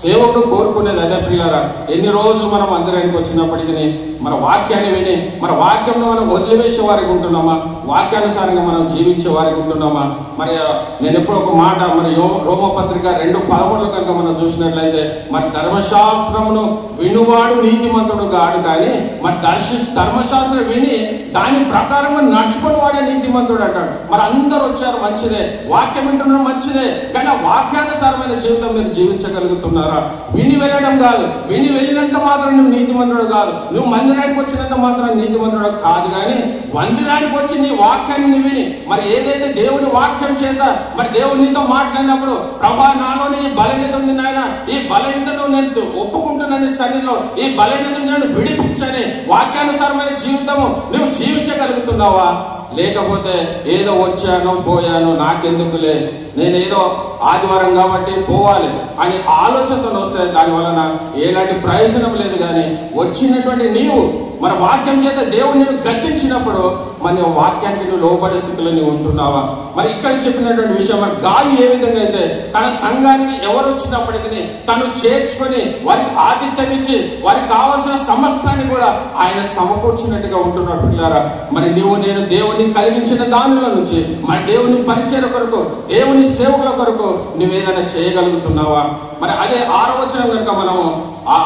Speaker 1: సేవకుడు కోరుకునేది. అదే ప్రియులారా, ఎన్ని రోజులు మనం మందిరానికి వచ్చినప్పటికీ మన వాక్యాన్ని విని మన వాక్యంలో మనం వదిలివేసే వారికి ఉంటున్నామా, వాక్యానుసారంగా మనం జీవించే వారికి ఉంటున్నామా? మరి నేను ఎప్పుడు ఒక మాట, మరి రోమపత్రిక 2:13 కనుక మనం చూసినట్లయితే, మరి ధర్మశాస్త్రమును వినువాడు నీతిమంతుడు కాడు, కానీ మరి ధర్మశాస్త్రం విని దాని ప్రకారం నడుచుకుని వాడే నీతిమంతుడు అంటాడు. మరి అందరూ వచ్చారు, మంచిదే, వాక్యం వింటున్నారు, మంచిదే, కానీ ఆ వాక్యానుసారమైన జీవితం మీరు జీవించగలుగుతున్నారా? విని వెళ్ళడం కాదు, విని వెళ్ళినంత మాత్రం నువ్వు నీతిమంతుడు కాదు, నువ్వు మందిరానికి వచ్చినంత మాత్రం నీతిమంతుడు కాదు, కానీ మందిరానికి వచ్చి నీ వాక్యాన్ని విని మరి ఏదైతే దేవుని వాక్యం చేత మరి దేవుడు నీతో మాట్లాడినప్పుడు, ప్రభా నాలోని ఈ బలహీనత ఉంది నాయన, ఈ బలహీనతను నేను ఒప్పుకుంటున్నాను సన్నిధిలో, ఈ బలహీనత నన్ను విడిపించని వాక్యానుసారమైన జీవితము నువ్వు జీవించగలుగుతున్నావా? లేకపోతే ఏదో వచ్చాను పోయాను నాకెందుకులే, నేనేదో ఆదివారం కాబట్టి పోవాలి అని ఆలోచనతో వస్తే దాని వలన ఎలాంటి ప్రయోజనం లేదు. కానీ వచ్చినటువంటి నీవు మరి వాక్యం చేత దేవుడు నేను గద్దించినప్పుడు మరి వాక్యానికి నువ్వు లోబడే స్థితిలో నీవు ఉంటున్నావా? మరి ఇక్కడ చెప్పినటువంటి విషయం, మరి గాలి ఏ విధంగా అయితే తన సంఘానికి ఎవరు వచ్చినప్పటికీ తను చేర్చుకొని వారికి ఆతిథ్యం ఇచ్చి వారికి కావాల్సిన సమస్తాన్ని కూడా ఆయన సమకూర్చినట్టుగా ఉంటున్నాడు. పిల్లారా, మరి నీవు నేను దేవుని కలిగించిన దానిలో నుంచి మరి దేవుని పరిచయం కొరకు, దేవుని సేవకుల కొరకు నువ్వేదైనా చేయగలుగుతున్నావా? మరి అదే 6వ వచనం కనుక మనము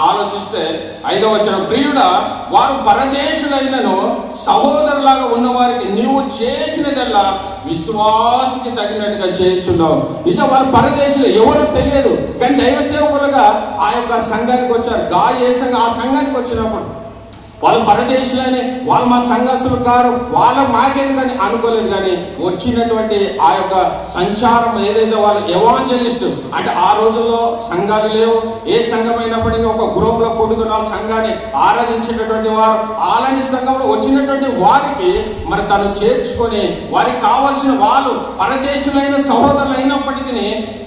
Speaker 1: ఆలోచిస్తే, 5వ వచనం, ప్రియుడా వారు పరదేశులైనను సహోదరులాగా ఉన్నవారికి నీవు చేసినదల్లా విశ్వాసికి తగినట్టుగా చేయించున్నావు. నిజం, వారు పరదేశులు, ఎవరో తెలియదు, కానీ దైవ సేవకులుగా ఆ యొక్క సంఘానికి వచ్చారు. ఏ సంఘం ఆ సంఘానికి వచ్చినప్పుడు వాళ్ళు పరదేశులని, వాళ్ళు మా సంఘస్థులు కారు, వాళ్ళ మాకేది కానీ అనుకోలేదు. కానీ వచ్చినటువంటి ఆ యొక్క సంచారం ఏదైతే వాళ్ళు ఎవాంజలిస్ట్ అంటే, ఆ రోజుల్లో సంఘాలు లేవు, ఏ సంఘం అయినప్పటికీ ఒక గృహంలో కూడుకున్న సంఘాన్ని ఆరాధించేటటువంటి వారు, అలాంటి సంఘంలో వచ్చినటువంటి వారికి మరి తను చేర్చుకొని వారికి కావాల్సిన వాళ్ళు పరదేశులైన సహోదరులు అయినప్పటికీ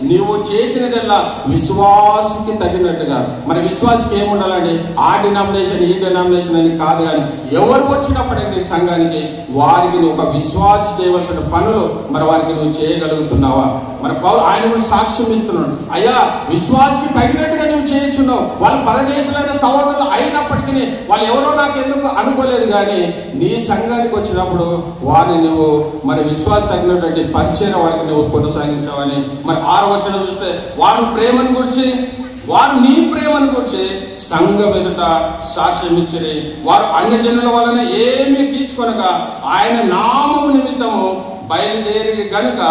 Speaker 1: నీవు చేసినదల్లా విశ్వాసికి తగినట్టుగా. మరి విశ్వాసికి ఏముండాలండి? ఆ డినామినేషన్ ఈ డినామినేషన్ అని కాదు, కానీ ఎవరు వచ్చినప్పటికీ సంఘానికి వారికి నువ్వు ఒక విశ్వాసి చేయవలసిన పనులు మరి వారికి నువ్వు చేయగలుగుతున్నావా? మరి ఆయన కూడా సాక్ష్యం ఇస్తున్నాడు, అయ్యా విశ్వాసికి తగినట్టుగా నువ్వు చేయించున్నావు. వాళ్ళు పరదేశులైన సహోదరులు అయినప్పటికీ వాళ్ళు ఎవరో నాకు ఎందుకు అనుకోలేదు, కానీ నీ సంఘానికి వచ్చినప్పుడు వారిని నువ్వు మరి విశ్వాస తగినటువంటి పరిచయం వారికి నువ్వు కొనసాగించావని. మరి 6వ వచనం చూస్తే, వారు ప్రేమను గురించి, వారు నీ ప్రేమను గురించి సంఘం ఎదుట సాక్ష్యం ఇచ్చిరి. వారు అన్యజనుల వలన ఏమీ తీసుకొనగా ఆయన నామము నిమిత్తము బయలుదేరి గనుక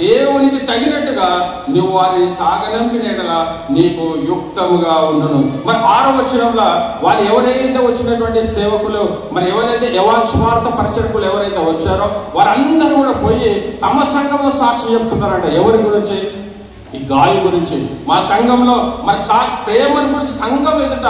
Speaker 1: దేవునికి తగినట్టుగా నువ్వు వారిని సాగనంపినట్లా నీకు యుక్తముగా ఉండును. మరి 6వ వచనంలో వాళ్ళు ఎవరైతే వచ్చినటువంటి సేవకులు, మరి ఎవరైతే సువార్త పరిచరకులు ఎవరైతే వచ్చారో వారందరూ కూడా పోయి తమ సంఘంలో సాక్ష్యం చెప్తున్నారంట. ఎవరి గురించి? ఈ గాలి గురించి. మా సంఘంలో మరి ప్రేమను గురించి సంఘం ఎదుట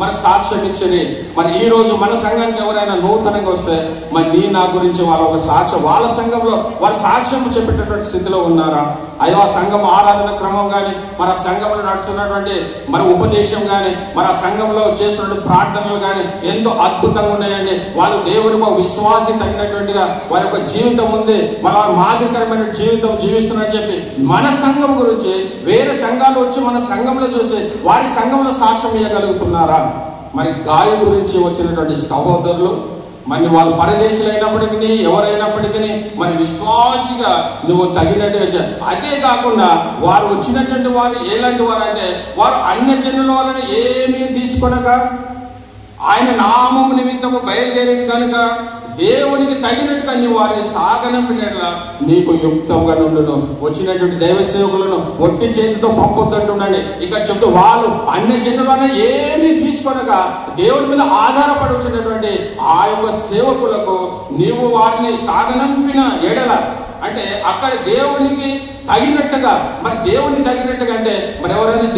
Speaker 1: మరి సాక్ష్యం ఇచ్చింది. మరి ఈ రోజు మన సంఘానికి ఎవరైనా నూతనంగా వస్తే మరి నా గురించి వాళ్ళ ఒక సాక్ష్యం, వాళ్ళ సంఘంలో వారు సాక్ష్యం చెప్పేటటువంటి స్థితిలో ఉన్నారా? అయ్యో ఆ సంఘం ఆరాధన క్రమం కానీ, మరి ఆ సంఘంలో నడుస్తున్నటువంటి మరి ఉపదేశం కానీ, మరి ఆ సంఘంలో చేస్తున్నటువంటి ప్రార్థనలు కానీ ఎంతో అద్భుతంగా ఉన్నాయండి. వాళ్ళు దేవుని విశ్వాసం తగినటువంటిగా వారి యొక్క జీవితం ఉంది, మరి వారు మాదిరికరమైన జీవితం జీవిస్తున్నారని చెప్పి మన సంఘం గురించి వేరే సంఘాలు వచ్చి మన సంఘంలో చూసి వారి సంఘంలో సాక్ష్యం ఇవ్వగలుగుతున్నారా? మరి గాలి గురించి వచ్చినటువంటి సహోదరులు మరి వాళ్ళు పరదేశులు అయినప్పటికీ ఎవరైనప్పటికీ మరి విశ్వాసిగా నువ్వు తగినట్టుగా. అదే కాకుండా వారు వచ్చినటువంటి వారు ఎలాంటి వారు అంటే, వారు అన్యజనుల వలన ఏమీ తీసుకొనక ఆయన నామము నిమిత్తము బయలుదేరి కనుక దేవునికి తగినట్టుగా నీ వారిని సాగనంపినట్లా నీకు యుక్తంగా నుండును. వచ్చినటువంటి దైవ సేవకులను ఒట్టి చేతితో పంపొద్దంటుండండి. ఇక్కడ చెప్తూ వాళ్ళు అన్యజనులను ఏమీ తీసుకొనగా దేవుడి మీద ఆధారపడి వచ్చినటువంటి ఆ యొక్క సేవకులకు నీవు వారిని సాగనంపిన ఎడల అంటే అక్కడ దేవునికి తగినట్టుగా, మరి దేవునికి తగినట్టుగా అంటే మరి ఎవరైనా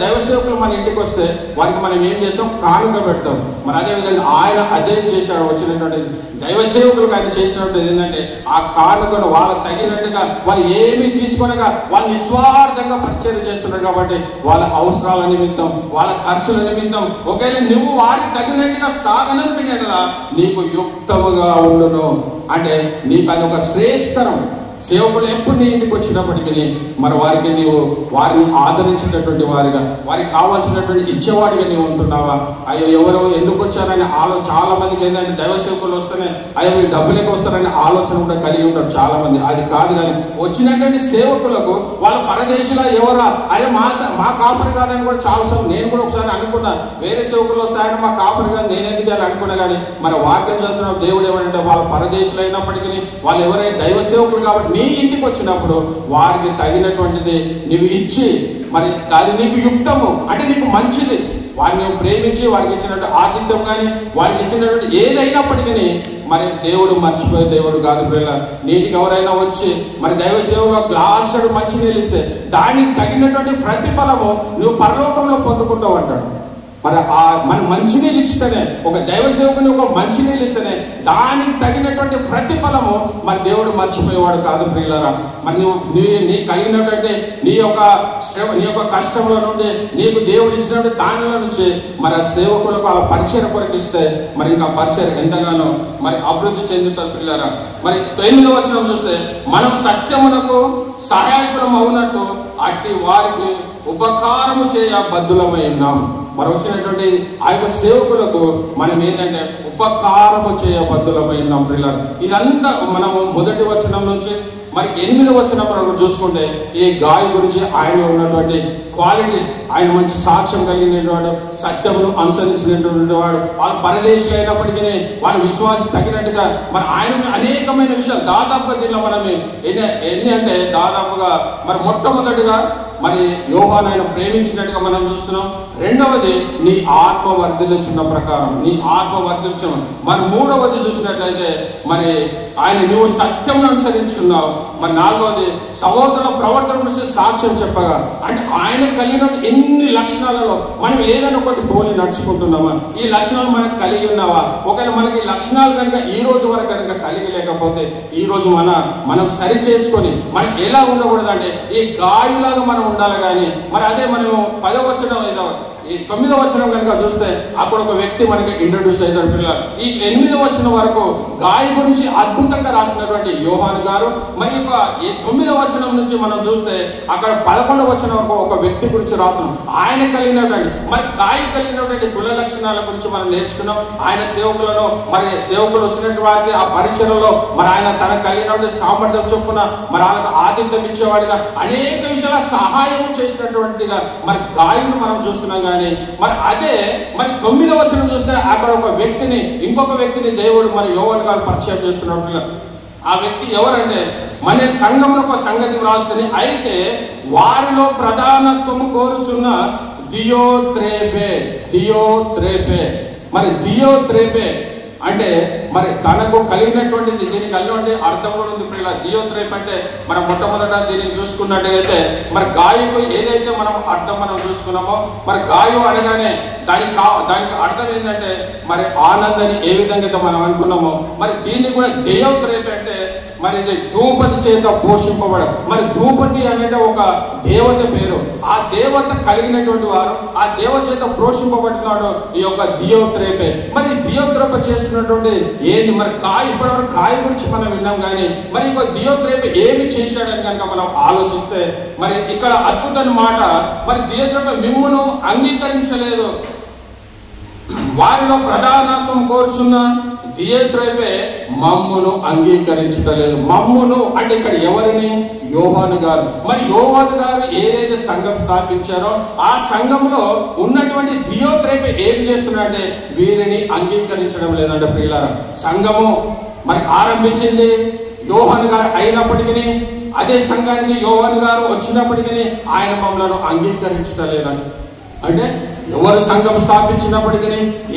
Speaker 1: దైవ సేవకులు మన ఇంటికి వస్తే వారికి మనం ఏం చేస్తాం? కానుక పెడతాం. మరి అదేవిధంగా ఆయన అదే చేశాడు. వచ్చినటువంటి దైవ సేవకులకు ఆయన చేసినటువంటి ఏంటంటే ఆ కానుకను వాళ్ళకి తగినట్టుగా వాళ్ళు ఏమీ తీసుకొనగా వాళ్ళు నిస్వార్థంగా పరిచయం చేస్తున్నారు. కాబట్టి వాళ్ళ అవసరాల నిమిత్తం, వాళ్ళ ఖర్చుల నిమిత్తం ఒకవేళ నువ్వు వారికి తగినట్టుగా సాగనంపినట్లా నీకు యుక్తముగా ఉండును. అంటే నీకు అది ఒక శ్రేష్టరం. సేవకులు ఎప్పుడు నీ ఇంటికి వచ్చినప్పటికీ మరి వారికి నీవు వారిని ఆదరించినటువంటి వారిగా, వారికి కావాల్సినటువంటి ఇచ్చేవాడిగా నీవు ఉంటున్నావా? అయ్యో ఎవరో ఎందుకు వచ్చారనే ఆలోచన చాలా మందికి ఏంటంటే దైవ సేవకులు వస్తేనే అయ్యో మీరు డబ్బులకి వస్తారనే ఆలోచన కూడా కలిగి ఉంటారు చాలా మంది. అది కాదు. కానీ వచ్చినటువంటి సేవకులకు వాళ్ళ పరదేశంలో ఎవరా అరే మా కాపరి కాదని కూడా చాలాసార్లు నేను కూడా ఒకసారి అనుకున్నా. వేరే సేవకులు వస్తాయని మా కాపరి కాదు నేను ఎందుకు అని అనుకున్నా. కానీ మరి వాక్యం చదువుతున్న దేవుడు ఏమంటే వాళ్ళ పరదేశంలో అయినప్పటికీ వాళ్ళు ఎవరైనా దైవ సేవకులు కాబట్టి నీ ఇంటికి వచ్చినప్పుడు వారికి తగినటువంటిది నీవు ఇచ్చి మరి అది నీకు యుక్తము, అంటే నీకు మంచిది. వారిని ప్రేమించి వారికి ఇచ్చినట్టు ఆతిథ్యం కానీ వారికి ఇచ్చినటువంటి ఏదైనప్పటికీ మరి దేవుడు మర్చిపోయే దేవుడు కాదు. పిల్లల నీటికి ఎవరైనా వచ్చి మరి దైవ సేవగా గ్లాసుడు మంచి నీళ్ళు దానికి తగినటువంటి ప్రతిఫలము నువ్వు పరలోకంలో పొందుకుంటావు అంటాడు. మరి మన మంచినీళ్ళు ఇస్తేనే, ఒక దైవ సేవకుని ఒక మంచినీళ్ళు ఇస్తేనే దానికి తగినటువంటి ప్రతిఫలము మరి దేవుడు మర్చిపోయేవాడు కాదు. ప్రియులారా, మరి నీ కలిగినటువంటి నీ యొక్క కష్టంలో నుండి నీకు దేవుడు ఇచ్చినటువంటి దానిలో నుంచి మరి ఆ సేవకులకు అలా పరిచయం కొరకు ఇస్తే మరి ఇంకా పరిచయం ఎంతగానో మరి అభివృద్ధి చెందుతారు. ప్రియులారా, మరి 9వ వచనం చూస్తే మనం సత్యమునకు సహాయకులం అవునట్టు అట్టి వారికి ఉపకారము చేయ బద్దులమై ఉన్నాం. మరి వచ్చినటువంటి ఆ యొక్క సేవకులకు మనం ఏంటంటే ఉపకారము చేయ బద్దులమై ఉన్నాం. ప్రియులారా, ఇదంతా మనము 1వ వచనం నుంచి మరి 8వ వచనం మనం చూసుకుంటే ఈ గాయ గురించి ఆయన ఉన్నటువంటి క్వాలిటీస్, ఆయన మంచి సాక్ష్యం కలిగినటువంటి సత్యమును అనుసరించినటువంటి వాడు, వాళ్ళ పరదేశులు అయినప్పటికీ వాళ్ళ విశ్వాసం తగినట్టుగా మరి ఆయన అనేకమైన విషయాలు దాదాపుగా దీనిలో మనం ఎన్ని అంటే దాదాపుగా మరి మొట్టమొదటిగా మరి యోహాను ఆయన ప్రేమించినట్టుగా మనం చూస్తున్నాం. రెండవది నీ ఆత్మ వర్ధిల్చున్న ప్రకారం, నీ ఆత్మ వర్ధిల్చడం. మరి 3వది చూసినట్లయితే మరి ఆయన నువ్వు సత్యం అనుసరించున్నావు. మరి 4వది సహోదరుల ప్రవర్తన గురించి సాక్ష్యం చెప్పగా, అంటే ఆయన కలిగిన ఎన్ని లక్షణాలలో మనం ఏదైనా ఒకటి పోలి నడుచుకుంటున్నామా? ఈ లక్షణాలు మనకు కలిగి ఉన్నావా? ఒకవేళ మనకి ఈ లక్షణాలు కనుక ఈ రోజు వరకు కనుక కలిగి లేకపోతే ఈ రోజు మనం సరి చేసుకొని మనం ఎలా ఉండకూడదంటే ఈ గాయులాగా మనం ఉండాలి. కానీ మరి అదే మనము 10వ వచనం ఈ 9వ వచనం కనుక చూస్తే అక్కడ ఒక వ్యక్తి మనకి ఇంట్రడ్యూస్ అవుతాడు. పిల్లలు ఈ 8వ వచనం వరకు గాయ గురించి అద్భుతంగా రాసినటువంటి యోహాను గారు, మరి ఈ 9వ వచనం నుంచి మనం చూస్తే అక్కడ 11వ వచనం వరకు ఒక వ్యక్తి గురించి రాసిన ఆయన కలిగినటువంటి మరి గాయ కలిగినటువంటి గుణ లక్షణాల గురించి మనం నేర్చుకున్నాం. ఆయన సేవకులను మరి సేవకులు వచ్చినటువంటి వారికి ఆ పరిచయంలో మరి ఆయన తనకు కలిగినటువంటి సామర్థ్యం చొప్పున మరి వాళ్ళకి ఆతిథ్యం ఇచ్చేవాడిగా అనేక విషయాల సహాయం చేసినటువంటిగా మరి గాయను మనం చూస్తున్నాం. కానీ మరి అదే మరి 9వ వచనం చూస్తే అక్కడ ఒక వ్యక్తిని ఇంకొక వ్యక్తిని దేవుడు మరి యోహాను గారు పరిచయం చేస్తున్నట్టుగా ఆ వ్యక్తి ఎవరంటే మన సంఘంలో ఒక సంగతి వ్రాస్తుంది. అయితే వారిలో ప్రధానత్వము కోరుచున్న దియోత్రేఫే మరి దియోత్రేఫే అంటే మరి తనకు కలిగినటువంటిది దీనికి కలిగినటువంటి అర్థం కూడా ఉంది. ఇప్పుడు ఇలా దియోత్రేఫ్ అంటే మనం మొట్టమొదట దీనికి చూసుకున్నట్టయితే మరి గాయకు ఏదైతే మనం అర్థం మనం చూసుకున్నామో మరి గాయం అనగానే దానికి అర్థం ఏంటంటే మరి ఆనందాన్ని ఏ విధంగా అయితే మనం అనుకున్నామో మరి దీన్ని కూడా దియోత్రేఫ్ అంటే మరి ఇది ధూపతి చేత పోషింపబడ. మరి ధూపతి అనేది ఒక దేవత పేరు. ఆ దేవత కలిగినటువంటి వారు ఆ దేవ చేత పోషింపబడినాడు ఈ యొక్క దియోత్రేపే. మరి దియోత్రేప చేస్తున్నటువంటి ఏంటి మరి ఇప్పటివరకు గాయ గురించి మనం విన్నాం. కానీ మరి ఇంకో దియోత్రేపే ఏమి చేశాడని కనుక మనం ఆలోచిస్తే మరి ఇక్కడ అద్భుతమైన మాట, మరి దియోత్రేప మిమ్మును అంగీకరించలేదు, వారిలో ప్రధానత్వం కోరుచున్న దియోత్రేపే మమ్మును అంగీకరించలేదు. మమ్మును అంటే ఇక్కడ ఎవరిని? యోహాను గారు. మరి యోహాను గారు ఏదైతే సంఘం స్థాపించారో ఆ సంఘంలో ఉన్నటువంటి దియోత్రేపే ఏం చేస్తున్నాడంటే వీరిని అంగీకరించడం లేదంటే ప్రియులారా, సంఘము మరి ఆరంభించింది యోహాను గారు అయినప్పటికీ అదే సంఘానికి యోహాను గారు వచ్చినప్పటికీ ఆయన మమ్మలను అంగీకరించడం లేదండి. అంటే ఎవరు సంఘం స్థాపించినప్పటికీ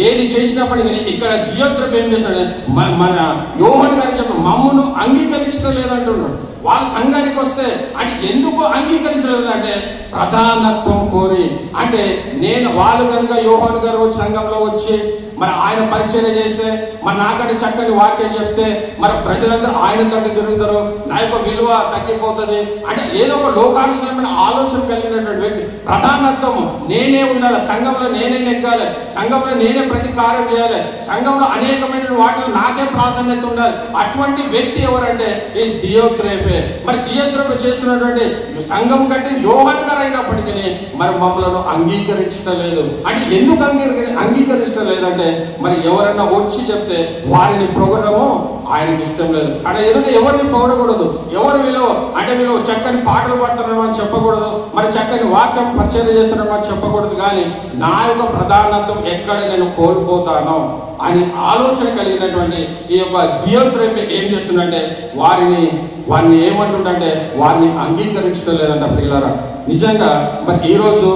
Speaker 1: ఏది చేసినప్పటికీ ఇక్కడ దియోత్రెఫు ఏం చేస్తాడు, మన యోహాను గారు చెప్పి మమ్మను అంగీకరించలేదంటున్నాడు. వాళ్ళ సంఘానికి వస్తే అంటే ఎందుకు అంగీకరించలేదంటే ప్రధానత్వం కోరి. అంటే నేను వాళ్ళు కనుక యోహాను గారు సంఘంలో వచ్చి మరి ఆయన పరిచయం చేస్తే మరి నాకంటే చక్కని వాక్యం చెప్తే మరి ప్రజలందరూ ఆయన తోటి తిరుగుతారు, నా యొక్క విలువ తగ్గిపోతుంది అంటే ఏదో ఒక లోకానుసరమైన ఆలోచన కలిగినటువంటి వ్యక్తి. ప్రధానత్వం నేనే ఉండాలి, సంఘంలో నేనే నెగ్గాలి, సంఘంలో నేనే ప్రతి కార్యం చేయాలి, సంఘంలో అనేకమైన వాటిలో నాకే ప్రాధాన్యత ఉండాలి. అటువంటి వ్యక్తి ఎవరంటే ఈ దియోత్రెఫే. మరి దియోత్రెఫు చేస్తున్నటువంటి సంఘం కంటే యోహాను గారు అయినప్పటికీ మరి మమ్మల్ని అంగీకరించడం లేదు. అంటే ఎందుకు అంగీకరించడం లేదంటే మరి ఎవరైనా వచ్చి చెప్తే వారిని పొగడము ఆయనకి ఇష్టం లేదు. అంటే ఎదుట ఎవరిని పొగడకూడదు, ఎవరు వీళ్ళు అంటే వీళ్ళు చక్కని పాటలు పాడుతున్నారో అని చెప్పకూడదు, మరి చక్కని వాక్యం పరిచయం చేస్తున్నారో అని చెప్పకూడదు. కానీ నా యొక్క ప్రధానత్వం ఎక్కడ నేను కోల్పోతానో అని ఆలోచన కలిగినటువంటి ఈ యొక్క దియోత్రెఫు ఏం చేస్తుందంటే వారిని ఏమంటుందంటే వారిని అంగీకరించడం లేదంట. ప్రియులారా, నిజంగా మరి ఈరోజు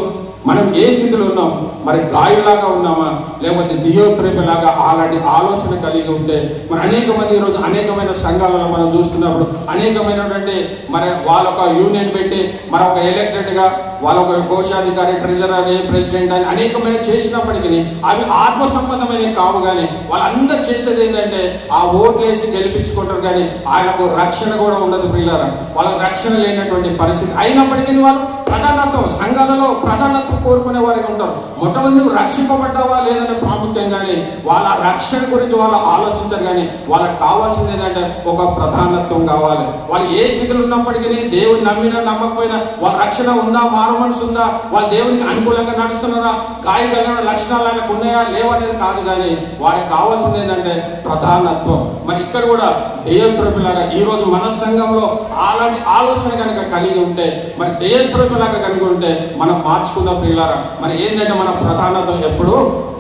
Speaker 1: మనం ఏ స్థితిలో ఉన్నాం, మరి గాయలాగా ఉన్నామా లేకపోతే దియోత్రెఫు లాగా అలాంటి ఆలోచన కలిగి ఉంటే మరి అనేక మంది ఈరోజు అనేకమైన సంఘాలలో మనం చూస్తున్నప్పుడు అనేకమైనటువంటి మరి వాళ్ళొక యూనియన్ పెట్టి మరి ఒక ఎలక్టెడ్గా వాళ్ళొక కోశాధికారి, ట్రెజరర్ అని, ప్రెసిడెంట్ అని అనేకమైన చేసినప్పటికీ అవి ఆత్మ సంబంధమైనవి కావు. కానీ వాళ్ళందరూ చేసేది ఏంటంటే ఆ ఓట్లు వేసి గెలిపించుకుంటారు, కానీ ఆయనకు రక్షణ కూడా ఉండదు. ప్రియులారా, వాళ్ళకు రక్షణ లేనటువంటి పరిస్థితి అయినప్పటికీ వాళ్ళు ప్రధానత్వం సంఘాలలో ప్రధానత్వం కోరుకునే వారికి ఉంటారు. మొట్టమొదటి నువ్వు రక్షింపబడ్డావా లేదనే ప్రాముఖ్యం, కానీ వాళ్ళ రక్షణ గురించి వాళ్ళు ఆలోచించారు. కానీ వాళ్ళకి కావాల్సింది ఏంటంటే ఒక ప్రధానత్వం కావాలి. వాళ్ళు ఏ స్థితిలో ఉన్నప్పటికీ దేవుని నమ్మినా నమ్మకపోయినా వాళ్ళ రక్షణ ఉందా, మారు మనసు ఉందా, వాళ్ళు దేవునికి అనుకూలంగా నడుస్తున్నారా, గాయగలిగిన లక్షణాలు ఆయనకు ఉన్నాయా లేవనేది కాదు. కానీ వారికి కావాల్సింది ఏంటంటే ప్రధానత్వం. మరి ఇక్కడ కూడా దియోత్రెఫు లాగా ఈరోజు మన సంఘంలో అలాంటి ఆలోచన కనుక కలిగి ఉంటే మరి దియోత్రెఫు లాగా కనుక ఉంటే మనం మార్చుకుందాం. ప్రియులారా, మరి ఏంటంటే మన ప్రధానత్వం ఎప్పుడు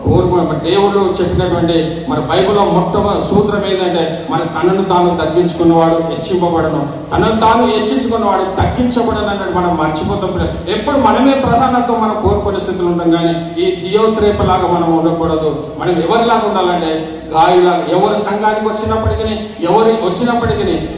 Speaker 1: కోరుకున్నాం. దేవుడు చెప్పినటువంటి మరి బైబిల్లో మొట్టమొదటి సూత్రం ఏంటంటే మరి తనను తాను తగ్గించుకున్నవాడు హెచ్చింపబడను, తనను తాను హెచ్చించుకున్నవాడు తగ్గించబడను అన్నట్టు మనం మర్చిపోతాం. ఎప్పుడు మనమే ప్రధానత్వం మనం కోరుకునే స్థితిలో ఉంటాం. కానీ ఈ దియోత్రెఫు లాగా మనం ఉండకూడదు. మనం ఎవరిలాగా ఉండాలంటే గాయలాగా. ఎవరు సంఘానికి వచ్చినప్పటికీ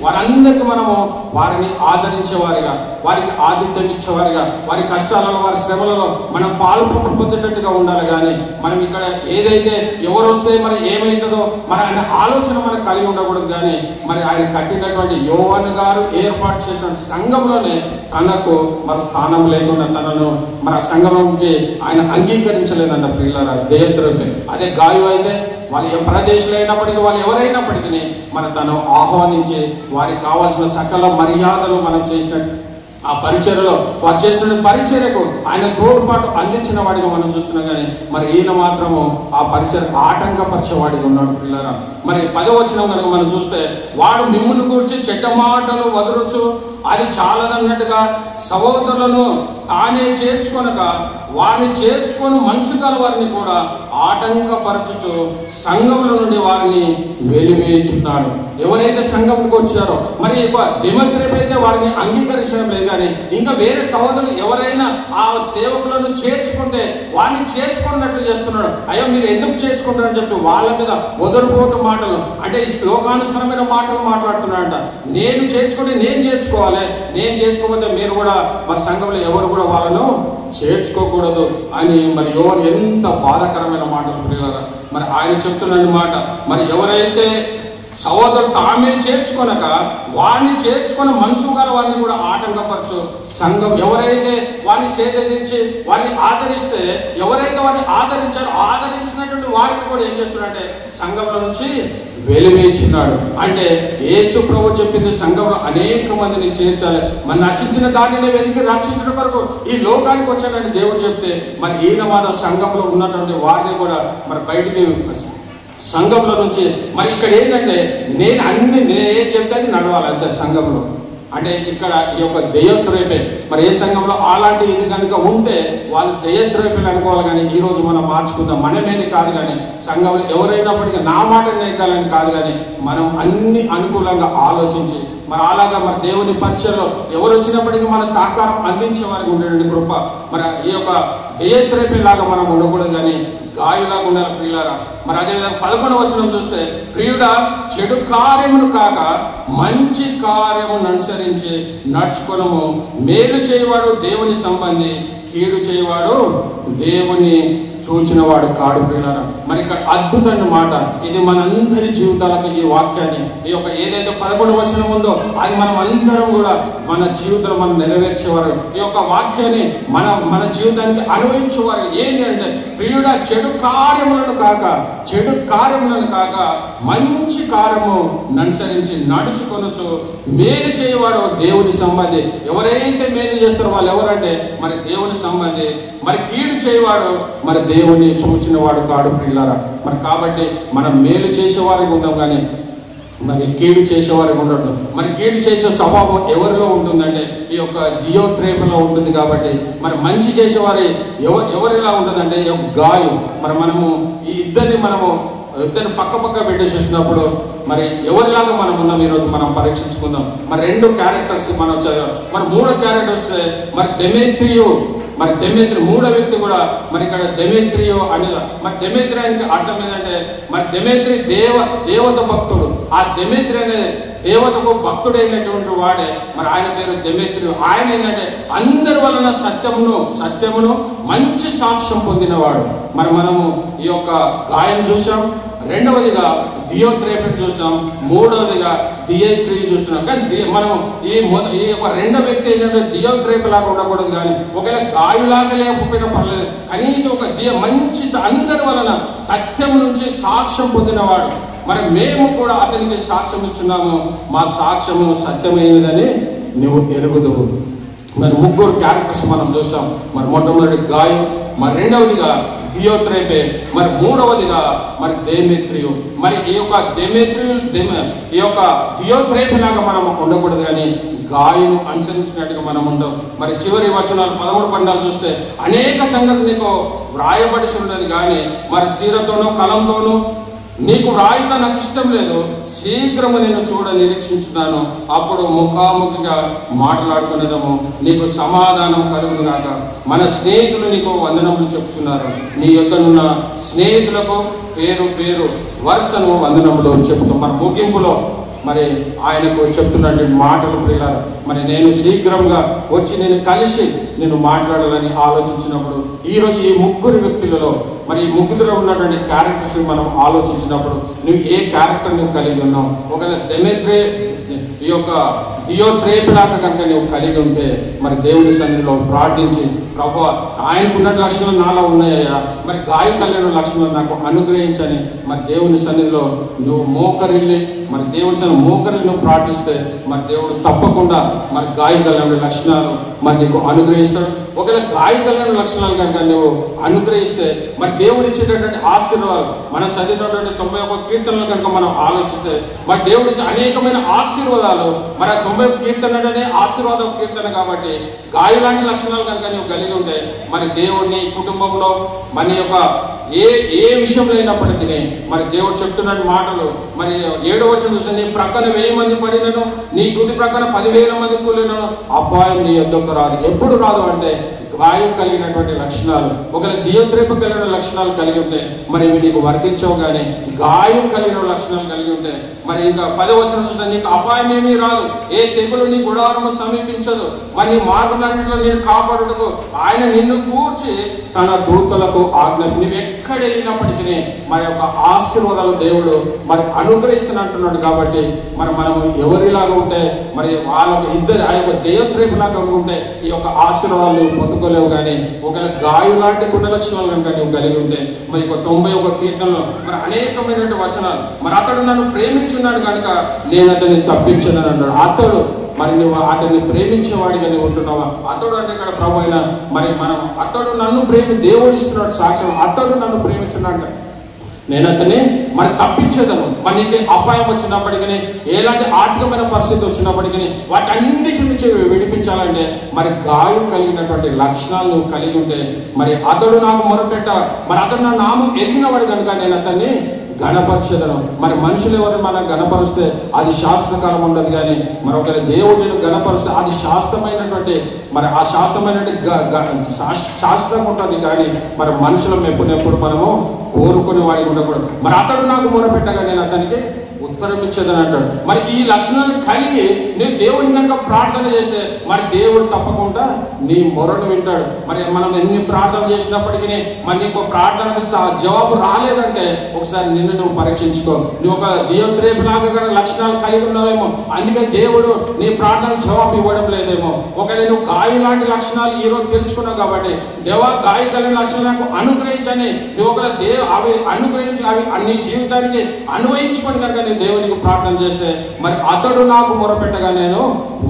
Speaker 1: వారందరికీ మనము వారిని ఆదరించేవారిగా, వారికి ఆతిథ్యం ఇచ్చేవారిగా, వారి కష్టాలలో వారి శ్రమలలో మనం పాలు పొందేటట్టుగా ఉండాలి. కానీ మనం ఇక్కడ ఏదైతే ఎవరు వస్తే మరి ఏమవుతుందో మరి ఆయన ఆలోచన మనకు కలిగి ఉండకూడదు. కానీ మరి ఆయన కట్టినటువంటి యోహాను గారు ఏర్పాటు చేసిన సంఘంలోనే తనకు మరి స్థానం లేకుండా తనను మరి ఆ సంఘంలోకి ఆయన అంగీకరించలేదంట. ప్రియులారా, దియోత్రెఫు అదే గాయు అయితే వాళ్ళు ఏ ప్రదేశంలో అయినప్పటికీ వాళ్ళు ఎవరైనప్పటికీ మన తను ఆహ్వానించి వారికి కావాల్సిన సకల మర్యాదలు మనం చేసినట్టు ఆ పరిచర్యలో వారు చేసిన పరిచర్యకు ఆయన తోడ్పాటు అందించిన వాడిగా మనం చూస్తున్నాం. కానీ మరి ఈయన మాత్రము ఆ పరిచర్య ఆటంకపరిచేవాడిగా ఉన్నాడు. పిల్లరా, మరి 10వ వచనం కనుక మనం చూస్తే వాడు మిమ్మును గురించి చెడ్డ మాటలు వదరుచు అది చాలదన్నట్టుగా సహోదరులను తానే చేర్చుకొనక వారిని చేర్చుకొని మనసు గల వారిని కూడా ఆటంకపరచుచు సంఘముల నుండి వారిని వెలివేయుచున్నాడు. ఎవరైతే సంఘంకి వచ్చారో మరి దియోత్రెఫు అయితే వారిని అంగీకరించడం లేదు. కానీ ఇంకా వేరే సహోదరులు ఎవరైనా ఆ సేవకులను చేర్చుకుంటే వారిని చేర్చుకున్నట్లు చేస్తున్నాడు. అయ్యో మీరు ఎందుకు చేర్చుకుంటారని చెప్పి వాళ్ళ మీద వదరుపోటు మాటలు అంటే ఈ శ్లోకానుసరమైన మాటలు మాట్లాడుతున్నాడంట. నేను చేర్చుకుంటే నేను చేసుకోవాలి, నేను చేసుకోకపోతే మీరు కూడా మరి సంఘంలో ఎవరు కూడా వాళ్ళను చేర్చుకోకూడదు అని మరి ఎవరు ఎంత బాధాకరమైన మాటలు ప్రియులారా. మరి ఆయన చెప్తున్న మాట మరి ఎవరైతే సహోదరుడు తామే చేర్చుకొనక వారిని చేర్చుకొని మనసు గల వారిని కూడా ఆటంకపరచు సంఘం ఎవరైతే వారిని సేదరించి వారిని ఆదరిస్తే ఎవరైతే వారిని ఆదరించారో ఆదరించినటువంటి వారిని కూడా ఏం చేస్తున్నాడంటే సంఘంలో నుంచి వెలివేయించున్నాడు. అంటే యేసు ప్రభు చెప్పింది సంఘంలో అనేక మందిని చేర్చాలి, మరి నశించిన దానిని వెతికి రక్షించడం వరకు ఈ లోకానికి వచ్చాడని దేవుడు చెప్తే మరి ఈయన మాత్రం సంఘంలో ఉన్నటువంటి వారిని కూడా మరి బయటికి సంఘంలో నుంచి మరి ఇక్కడ ఏంటంటే నేనే చెప్తే అది నడవాలి అంతే సంఘంలో. అంటే ఇక్కడ ఈ యొక్క దియోత్రెఫు మరి ఏ సంఘంలో అలాంటి ఇది కనుక ఉంటే వాళ్ళు దియోత్రెఫులు అనుకోవాలి. కానీ ఈరోజు మనం మార్చుకుందాం. మనమేని కాదు కానీ సంఘంలో ఎవరైనప్పటికీ నా మాట నెగ్గాలని కాదు, కానీ మనం అన్ని అనుకూలంగా ఆలోచించి మరి అలాగా మరి దేవుని పరిచయంలో ఎవరు వచ్చినప్పటికీ మన సహకారం అందించే వారికి ఉండేటువంటి కృప మరి ఈ యొక్క లాగా మనం ఉండకూడదు కానీ గాయులాగా ఉండాలి ప్రియులారా. మరి అదేవిధంగా 11వ వచనం చూస్తే, ప్రియుడా చెడు కార్యమును కాక మంచి కార్యమును అనుసరించి నడుచుకోవడము, మేలు చేయవాడు దేవుని సంబంధి, కీడు చేయవాడు దేవుని చూచినవాడు కాడు ప్రియులారా. మరి ఇక్కడ అద్భుతమైన మాట ఇది, మనందరి జీవితాలకు ఈ వాక్యాన్ని ఈ యొక్క ఏదైతే 11వ వచనం ఉందో అది మనం అందరం కూడా మన జీవితంలో మనం నెరవేర్చేవారు. ఈ యొక్క వాక్యాన్ని మన జీవితానికి అనుభవించేవారు. ఏంటి అంటే, ప్రియుడా చెడు కార్యములను కాక మంచి కార్యము అనుసరించి నడుచుకొనొచ్చు, మేలు చేయవాడు దేవుని సంబంధి. ఎవరైతే మేలు చేస్తారో వాళ్ళు ఎవరంటే మరి దేవుని సంబంధి. మరి కీడు చేయవాడు మరి దేవుని చూచిన వాడు కాడు ప్రియులారా. మరి కాబట్టి మనం మేలు చేసేవారికి ఉంటాం కానీ మరి కీడు చేసేవారికి ఉండదు. మరి కీడు చేసే స్వభావం ఎవరిలో ఉంటుందంటే ఈ యొక్క దియోత్రేపలో ఉంటుంది. కాబట్టి మరి మంచి చేసేవారి ఎవరిలా ఉంటుందంటే ఈ యొక్క గాయం. మరి మనము ఈ ఇద్దరిని పక్క పెట్టి చూసినప్పుడు మరి ఎవరిలాగా మనం ఉన్నాం ఈరోజు మనం పరీక్షించుకుందాం. మరి 2 క్యారెక్టర్స్ మనం చదివాం. మరి 3 క్యారెక్టర్స్ మరి దెమేత్రి 3వ వ్యక్తి కూడా మరి ఇక్కడ దెమేత్రియో అనేది. మరి దెమేత్రియానికి అర్థం ఏంటంటే మరి దెమేత్రి దేవత భక్తుడు. ఆ దెమేత్రి అనే దేవతకు భక్తుడైనటువంటి వాడే మరి ఆయన పేరు దెమేత్రియో. ఆయన ఏంటంటే అందరి వలన సత్యమును మంచి సాక్ష్యం పొందినవాడు. మరి మనము ఈ యొక్క గాయం చూసాం, రెండవదిగా దియోత్రేఫిని చూసాం, మూడవదిగా దియేత్రి చూస్తున్నాం. కానీ మనం ఈ యొక్క రెండో వ్యక్తి ఏంటంటే దియోత్రేఫ్ లాగా ఉండకూడదు. కానీ ఒకవేళ గాయులాగా లేకపోయినా పర్లేదు, కనీసం ఒక మంచి అందరి వలన సత్యం నుంచి సాక్ష్యం పొందినవాడు. మరి మేము కూడా అతనికి సాక్ష్యం ఇచ్చున్నాము, మా సాక్ష్యము సత్యమైనదని నువ్వు ఎరుగుదువు. మరి 3 క్యారెక్టర్స్ మనం చూసాం. మరి మొట్టమొదటి గాయం, మరి రెండవదిగా దియోత్రేపే, మరి మూడవదిగా మరి దెమేత్రియు. మరి ఈ యొక్క దియోత్రేపే లాగా మనం ఉండకూడదు కానీ గాయను అనుసరించినట్టుగా మనం ఉంటాం. మరి చివరి వచనాలు 13 చూస్తే అనేక సంగతులు నీకు వ్రాయబడి ఉన్నది కానీ మరి సీరతోనూ కలంతోనూ నీకు వ్రాయట నాకు ఇష్టం లేదు, శీఘ్రము నేను చూడ నిరీక్షించున్నాను, అప్పుడు ముఖాముఖిగా మాట్లాడుకునేదము, నీకు సమాధానం కలుగును గాక. మన స్నేహితులు నీకు వందనములు చెప్తున్నారు, నీ యొద్దనున్న స్నేహితులకు పేరు వరుసను వందనములు చెప్తాం. మరి ముగింపులో మరి ఆయనకు చెప్తున్నటువంటి మాటలు ప్రియులారా, మరి నేను శీఘ్రంగా వచ్చి నేను కలిసి నేను మాట్లాడాలని ఆలోచించినప్పుడు ఈరోజు ఈ 3 వ్యక్తులలో మరి ఈ 3లో ఉన్నటువంటి క్యారెక్టర్స్ మనం ఆలోచించినప్పుడు నువ్వు ఏ క్యారెక్టర్ నువ్వు కలిగి ఉన్నావు? ఒకవేళ ఈ యొక్క దియోత్రేపులాగా కనుక నువ్వు కలిగి ఉంటే మరి దేవుని సన్నిధిలో ప్రార్థించి, ప్రభువా ఆయనకున్న లక్షణాలు నాలో ఉన్నాయా, మరి గాయ కళ్యాణ లక్షణాలు నాకు అనుగ్రహించని మరి దేవుని సన్నిధిలో నువ్వు మోకరిల్లి మరి దేవుని సన్నిధి మోకరిల్లి నువ్వు ప్రార్థిస్తే మరి దేవుడు తప్పకుండా మరి గాయ కళ్యాణ లక్షణాలు మరి నీకు అనుగ్రహిస్తాడు. ఒకవేళ గాయ కళ్యాణ లక్షణాలు కనుక నువ్వు అనుగ్రహిస్తే మరి దేవుడు ఇచ్చేటటువంటి ఆశీర్వాదాలు మనం చదివినటువంటి 91 కీర్తనలు కనుక మనం ఆలోచిస్తే మరి దేవుడు ఇచ్చే అనేకమైన ఆశీర్వాదాలు. మరి 90 కీర్తన అంటే ఆశీర్వాద కీర్తన కాబట్టి గాయలాంటి లక్షణాలు కనుక నువ్వు కలిగి ఉంటే మరి దేవుడిని కుటుంబంలో మన యొక్క ఏ విషయంలో అయినప్పటికీ మరి దేవుడు చెప్తున్న మాటలు మరి 7వ వచనం చూస్తే నీ ప్రక్కన 1000 మంది పడినను నీ గుడి ప్రక్కన 10,000 మంది కూలినను అపాయం నీ యొద్దకు రాదు. ఎప్పుడు రాదు అంటే గాయం కలిగినటువంటి లక్షణాలు. ఒకవేళ దియోత్రేపు కలిగిన లక్షణాలు కలిగి ఉంటే మరి ఇవి నీకు వర్తించవు. కానీ గాయం కలిగిన లక్షణాలు కలిగి ఉంటే మరి ఇంకా 10వ వచనం చూస్తే నీకు అపాయం ఏమీ రాదు, ఏ తెగులు నీ గుడారము సమీపించదు, మరి నీ మార్గంలో నేను కాపాడుటకు ఆయన నిన్ను కూర్చి తన దూతలకు ఆజ్ఞ. నువ్వు ఎక్కడ వెళ్ళినప్పటికీ మరి యొక్క ఆశీర్వాదాలు దేవుడు మరి అనుగ్రహిస్తున్నట్టున్నాడు. కాబట్టి మరి మనము ఎవరిలాగా ఉంటే మరి వాళ్ళకు ఇద్దరు ఆ యొక్క దియోత్రేపులాగా ఉంటే ఈ యొక్క ఆశీర్వాదాలు పొందుకోలేవు. కానీ ఒకవేళ గాయం లాంటి గుణ లక్షణాలు కనుక నువ్వు కలిగి ఉంటే మరి 91 కీర్తనలో మరి అనేకమైనటువంటి వచనాలు మరి అతడు నన్ను ప్రేమించున్నాడు కనుక నేను అతన్ని తప్పించానని అన్నాడు. అతడు మరి నువ్వు అతన్ని ప్రేమించేవాడిగా నువ్వు ఉంటున్నావా? అతడు అంటే ఇక్కడ ప్రభు అయినా మరి మనం అతడు నన్ను దేవుడు ఇస్తున్నాడు సాక్ష్యం, అతడు నన్ను ప్రేమించున్నాడు, నేను అతన్ని మరి తప్పించేదను. మరి నీకు అపాయం వచ్చినప్పటికీ ఎలాంటి ఆర్థికమైన పరిస్థితి వచ్చినప్పటికీ వాటన్నిటి నుంచి విడిపించాలంటే మరి గాయం కలిగినటువంటి లక్షణాలు నువ్వు కలిగి ఉంటే మరి అతడు నాకు మొరపెట్ట మరి అతడు నా నామం ఎరిగినవాడు కనుక నేను అతన్ని గణపరచెదను. మరి మనుషులు ఎవరు మనం గణపరిస్తే అది శాశ్వతకాలం ఉండదు, కానీ మరి ఒకవేళ దేవుడిని గణపరిస్తే అది శాశ్వతమైనటువంటి మరి ఆ శాశ్వతమైనటువంటి శాశ్వతంగా ఉంటుంది. కానీ మరి మనుషులం ఎప్పుడెప్పుడు మనము కోరుకునే వాడికి ఉండకూడదు. మరి అతడు నాకు మొరపెట్టగా నేను అతనికి ఉత్తరం ఇచ్చేదని అంటాడు. మరి ఈ లక్షణాలు కలిగి నీవు దేవుని కనుక ప్రార్థన చేస్తే మరి దేవుడు తప్పకుండా నీ మొరను వింటాడు. మరి మనం ఎన్ని ప్రార్థన చేసినప్పటికీ మరి నీకు ప్రార్థనకు జవాబు రాలేదంటే ఒకసారి నిన్ను నువ్వు పరీక్షించుకో. నువ్వు ఒక దియోత్రేపులాగా లక్షణాలు కలిగి ఉన్నావేమో, అందుకే దేవుడు నీ ప్రార్థన జవాబు ఇవ్వడం లేదేమో. ఒకవేళ నువ్వు గాయం లాంటి లక్షణాలు ఈరోజు తెలుసుకున్నావు కాబట్టి దేవా గాయ కలిగిన లక్షణాలు నాకు అనుగ్రహించని నువ్వు ఒకవేళ అవి అనుగ్రహించి అవి నీ జీవితానికి అన్వయించుకొని కనుక నీ దేవునికి ప్రార్థన చేస్తే మరి అతడు నాకు మొరపెట్టగా నేను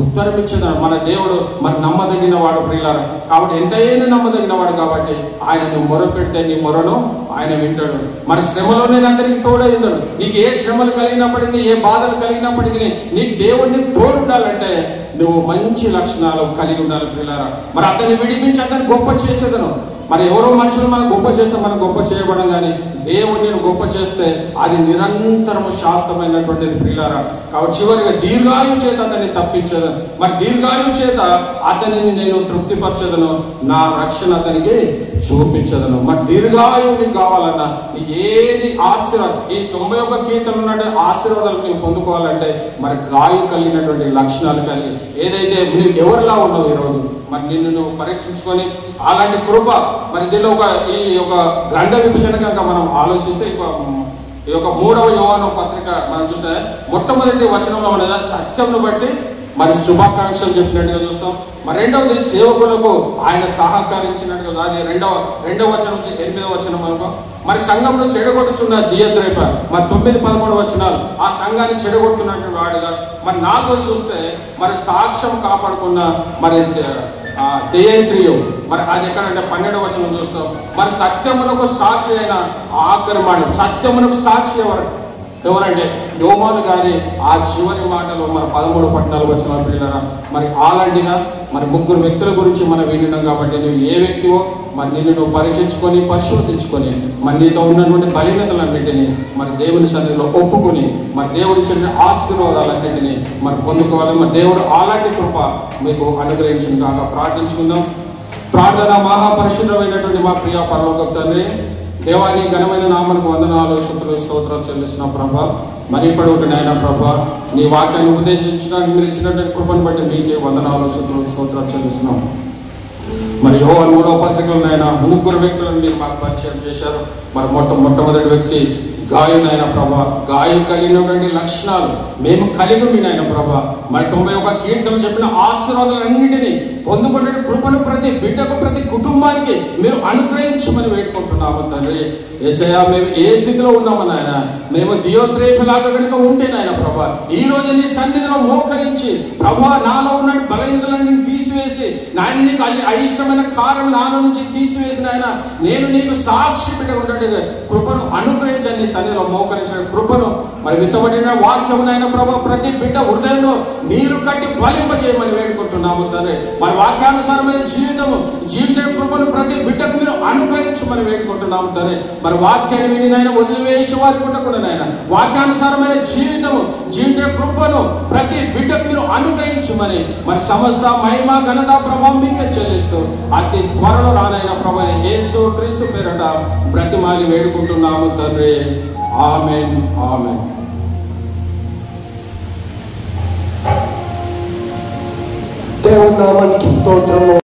Speaker 1: ఉత్తరం ఇచ్చేదాను. మన దేవుడు మరి నమ్మదగిన వాడు ప్రియులారా. కాబట్టి ఎంతైనా నమ్మదగిన వాడు కాబట్టి ఆయన నువ్వు మొరపెడితే నీ మొరను ఆయన వింటాడు. మరి శ్రమలో నేను అందరికి తోడై ఉన్నాడు. నీకు ఏ శ్రమలు కలిగినప్పటికీ ఏ బాధలు కలిగినప్పటికీ నీకు దేవుడిని తోడుండాలంటే నువ్వు మంచి లక్షణాలు కలిగి ఉండాలి ప్రియులారా. మరి అతన్ని విడిపించి అతన్ని గొప్ప చేసేదను. మరి ఎవరో మనుషులు మనం గొప్ప చేస్తే మనం గొప్ప చేయబడం, కానీ దేవుడిని గొప్ప చేస్తే అది నిరంతరము శాశ్వతమైనటువంటిది ప్రియులారా. కాబట్టి చివరిగా దీర్ఘాయువు చేత అతన్ని తప్పించేదను. మరి దీర్ఘాయువు చేత అతనిని నేను తృప్తిపరచేదను, నా రక్షణ అతనికి చూపించదను. మరి దీర్ఘాయువు నీకు కావాలన్నా ఏది ఆశీర్వాదం ఈ 91 కీర్తనలు ఉన్నటువంటి ఆశీర్వాదాలు నీవు పొందుకోవాలంటే మరి గాయం కలిగినటువంటి లక్షణాలు కలిగి ఏదైతే నువ్వు ఎవరిలా ఉన్నావు ఈరోజు మరి నిన్ను నువ్వు పరీక్షించుకొని అలాంటి కృప మరి దీనిలో ఈ యొక్క గ్రంథ విభజన కనుక మనం ఆలోచిస్తే ఈ యొక్క 3వ యోహాను పత్రిక మనం చూస్తే మొట్టమొదటి వచనంలో మన సత్యంను బట్టి మరి శుభాకాంక్షలు చెప్పినట్టుగా చూస్తాం. మరి రెండవది సేవకులకు ఆయన సహకరించినట్టుగా అది రెండవ వచనం నుంచి 8వ వచనం వరకు మరి సంఘంలో చెడగొట్టుచున్న దియత్రేప మరి 9-11 వచనాలు ఆ సంఘాన్ని చెడగొడుతున్నటువంటి వాడుగా. మరి 4వది చూస్తే మరి సాక్ష్యం కాపాడుకున్న మరి దేయంత్రియం మరి అది ఎక్కడంటే 12వ వచనం చూస్తాం. మరి సత్యమునకు సాక్షి అయిన ఆఖరి మాట, సత్యమునకు సాక్షి ఎవరంటే యోహాను గారి ఆ చివరి మాటలు మరి 13-14 వచనాలు పిల్లరా. మరి అలాంటిగా మరి 3 వ్యక్తుల గురించి మనం వింటున్నాం కాబట్టి నువ్వు ఏ వ్యక్తివో మరి నిన్ను నువ్వు పరీక్షించుకొని పరిశోధించుకొని మరి నీతో ఉన్నటువంటి బలహీనతలన్నింటినీ మరి దేవుని సన్నిధిలో ఒప్పుకొని మరి దేవుడి చెందిన ఆశీర్వాదాలన్నింటినీ మరి పొందుకోవాలి. మరి దేవుడు అలాంటి కృప మీకు అనుగ్రహించును కాక ప్రార్థించుకుందాం. ప్రార్థన మహాపరిశుద్ధమైనటువంటి మా ప్రియ పరలోకపు తండ్రి, దేవాని ఘనమైన నామకు వందనాలు స్తుతులు స్తోత్రాలు చెల్లిస్తున్న ప్రభా. మరి ఇప్పుడు ఒకటి నాయన ప్రభా నీ వాక్యాన్ని ఉపదేశించడానికి మీరు ఇచ్చినటువంటి కృపను బట్టి మీకే వందనాలు స్తుతులు స్తోత్రాలు చెల్లిస్తున్నాం. మరి యోహాను 3వ పత్రికలో నాయన 3 వ్యక్తులను మీరు మాకు పరిచయం చేశారు. మరి మొట్టమొదటి వ్యక్తి గాయం నాయన ప్రభా, గాయం కలిగినటువంటి లక్షణాలు మేము కలిగి ఉంది నాయన ప్రభా. మరి 91 కీర్తనలు చెప్పిన ఆశీర్వాదాలన్నింటినీ పొందుకునే కృపను ప్రతి బిడ్డకు ప్రతి కుటుంబానికి మీరు అనుగ్రహించమని వేడుకుంటున్నాము తండ్రి. యేసయ్యా మేము ఏ స్థితిలో ఉన్నాము నాయన, మేము దియోత్రేపులాగా కనుక ఉంటే నాయన ప్రభా ఈ రోజు నీ సన్నిధిలో మోకరించి ప్రభా నాలో ఉన్న బలహీనతలన్నీ తీసివేసి నాయన నీకు అయిష్టమైన కారణం నాలో నుంచి తీసివేసి నాయన నేను నీకు సాక్షి బిడ్డ ఉన్నట్టుగా కృపను అనుగ్రహించండి. సన్నిధిలో మోకరించిన కృపను మరి విత్తబడిన వాక్యం నాయన ప్రభా ప్రతి బిడ్డ హృదయంలో నీరు కట్టి ఫలింపజేయమని వేడుకుంటున్నాము తండ్రి. మరి వాక్యానుసారమైన జీవించే కృపను ప్రతి బిడ్డకు మీరు అనుగ్రహించమని వేడుకుంటున్నాము తండ్రి. మరి వాక్యాన్ని విని నాయన వదిలివేసి వారికి ఉండకుండా నాయన వాక్యానుసారమైన జీవించే కృపను ప్రతి బిడ్డకు మీరు అనుగ్రహించమని మరి సమస్త మహిమ ఘనత ప్రభావం మీకే చెల్లిస్తూ అతి త్వరలో రానైన ప్రభువైన యేసు క్రీస్తు పేరట బ్రతిమాలి వేడుకుంటున్నాము తండ్రి. ఆమేన్ ఆమేన్.
Speaker 2: దేవుని నామానికి స్తోత్రము.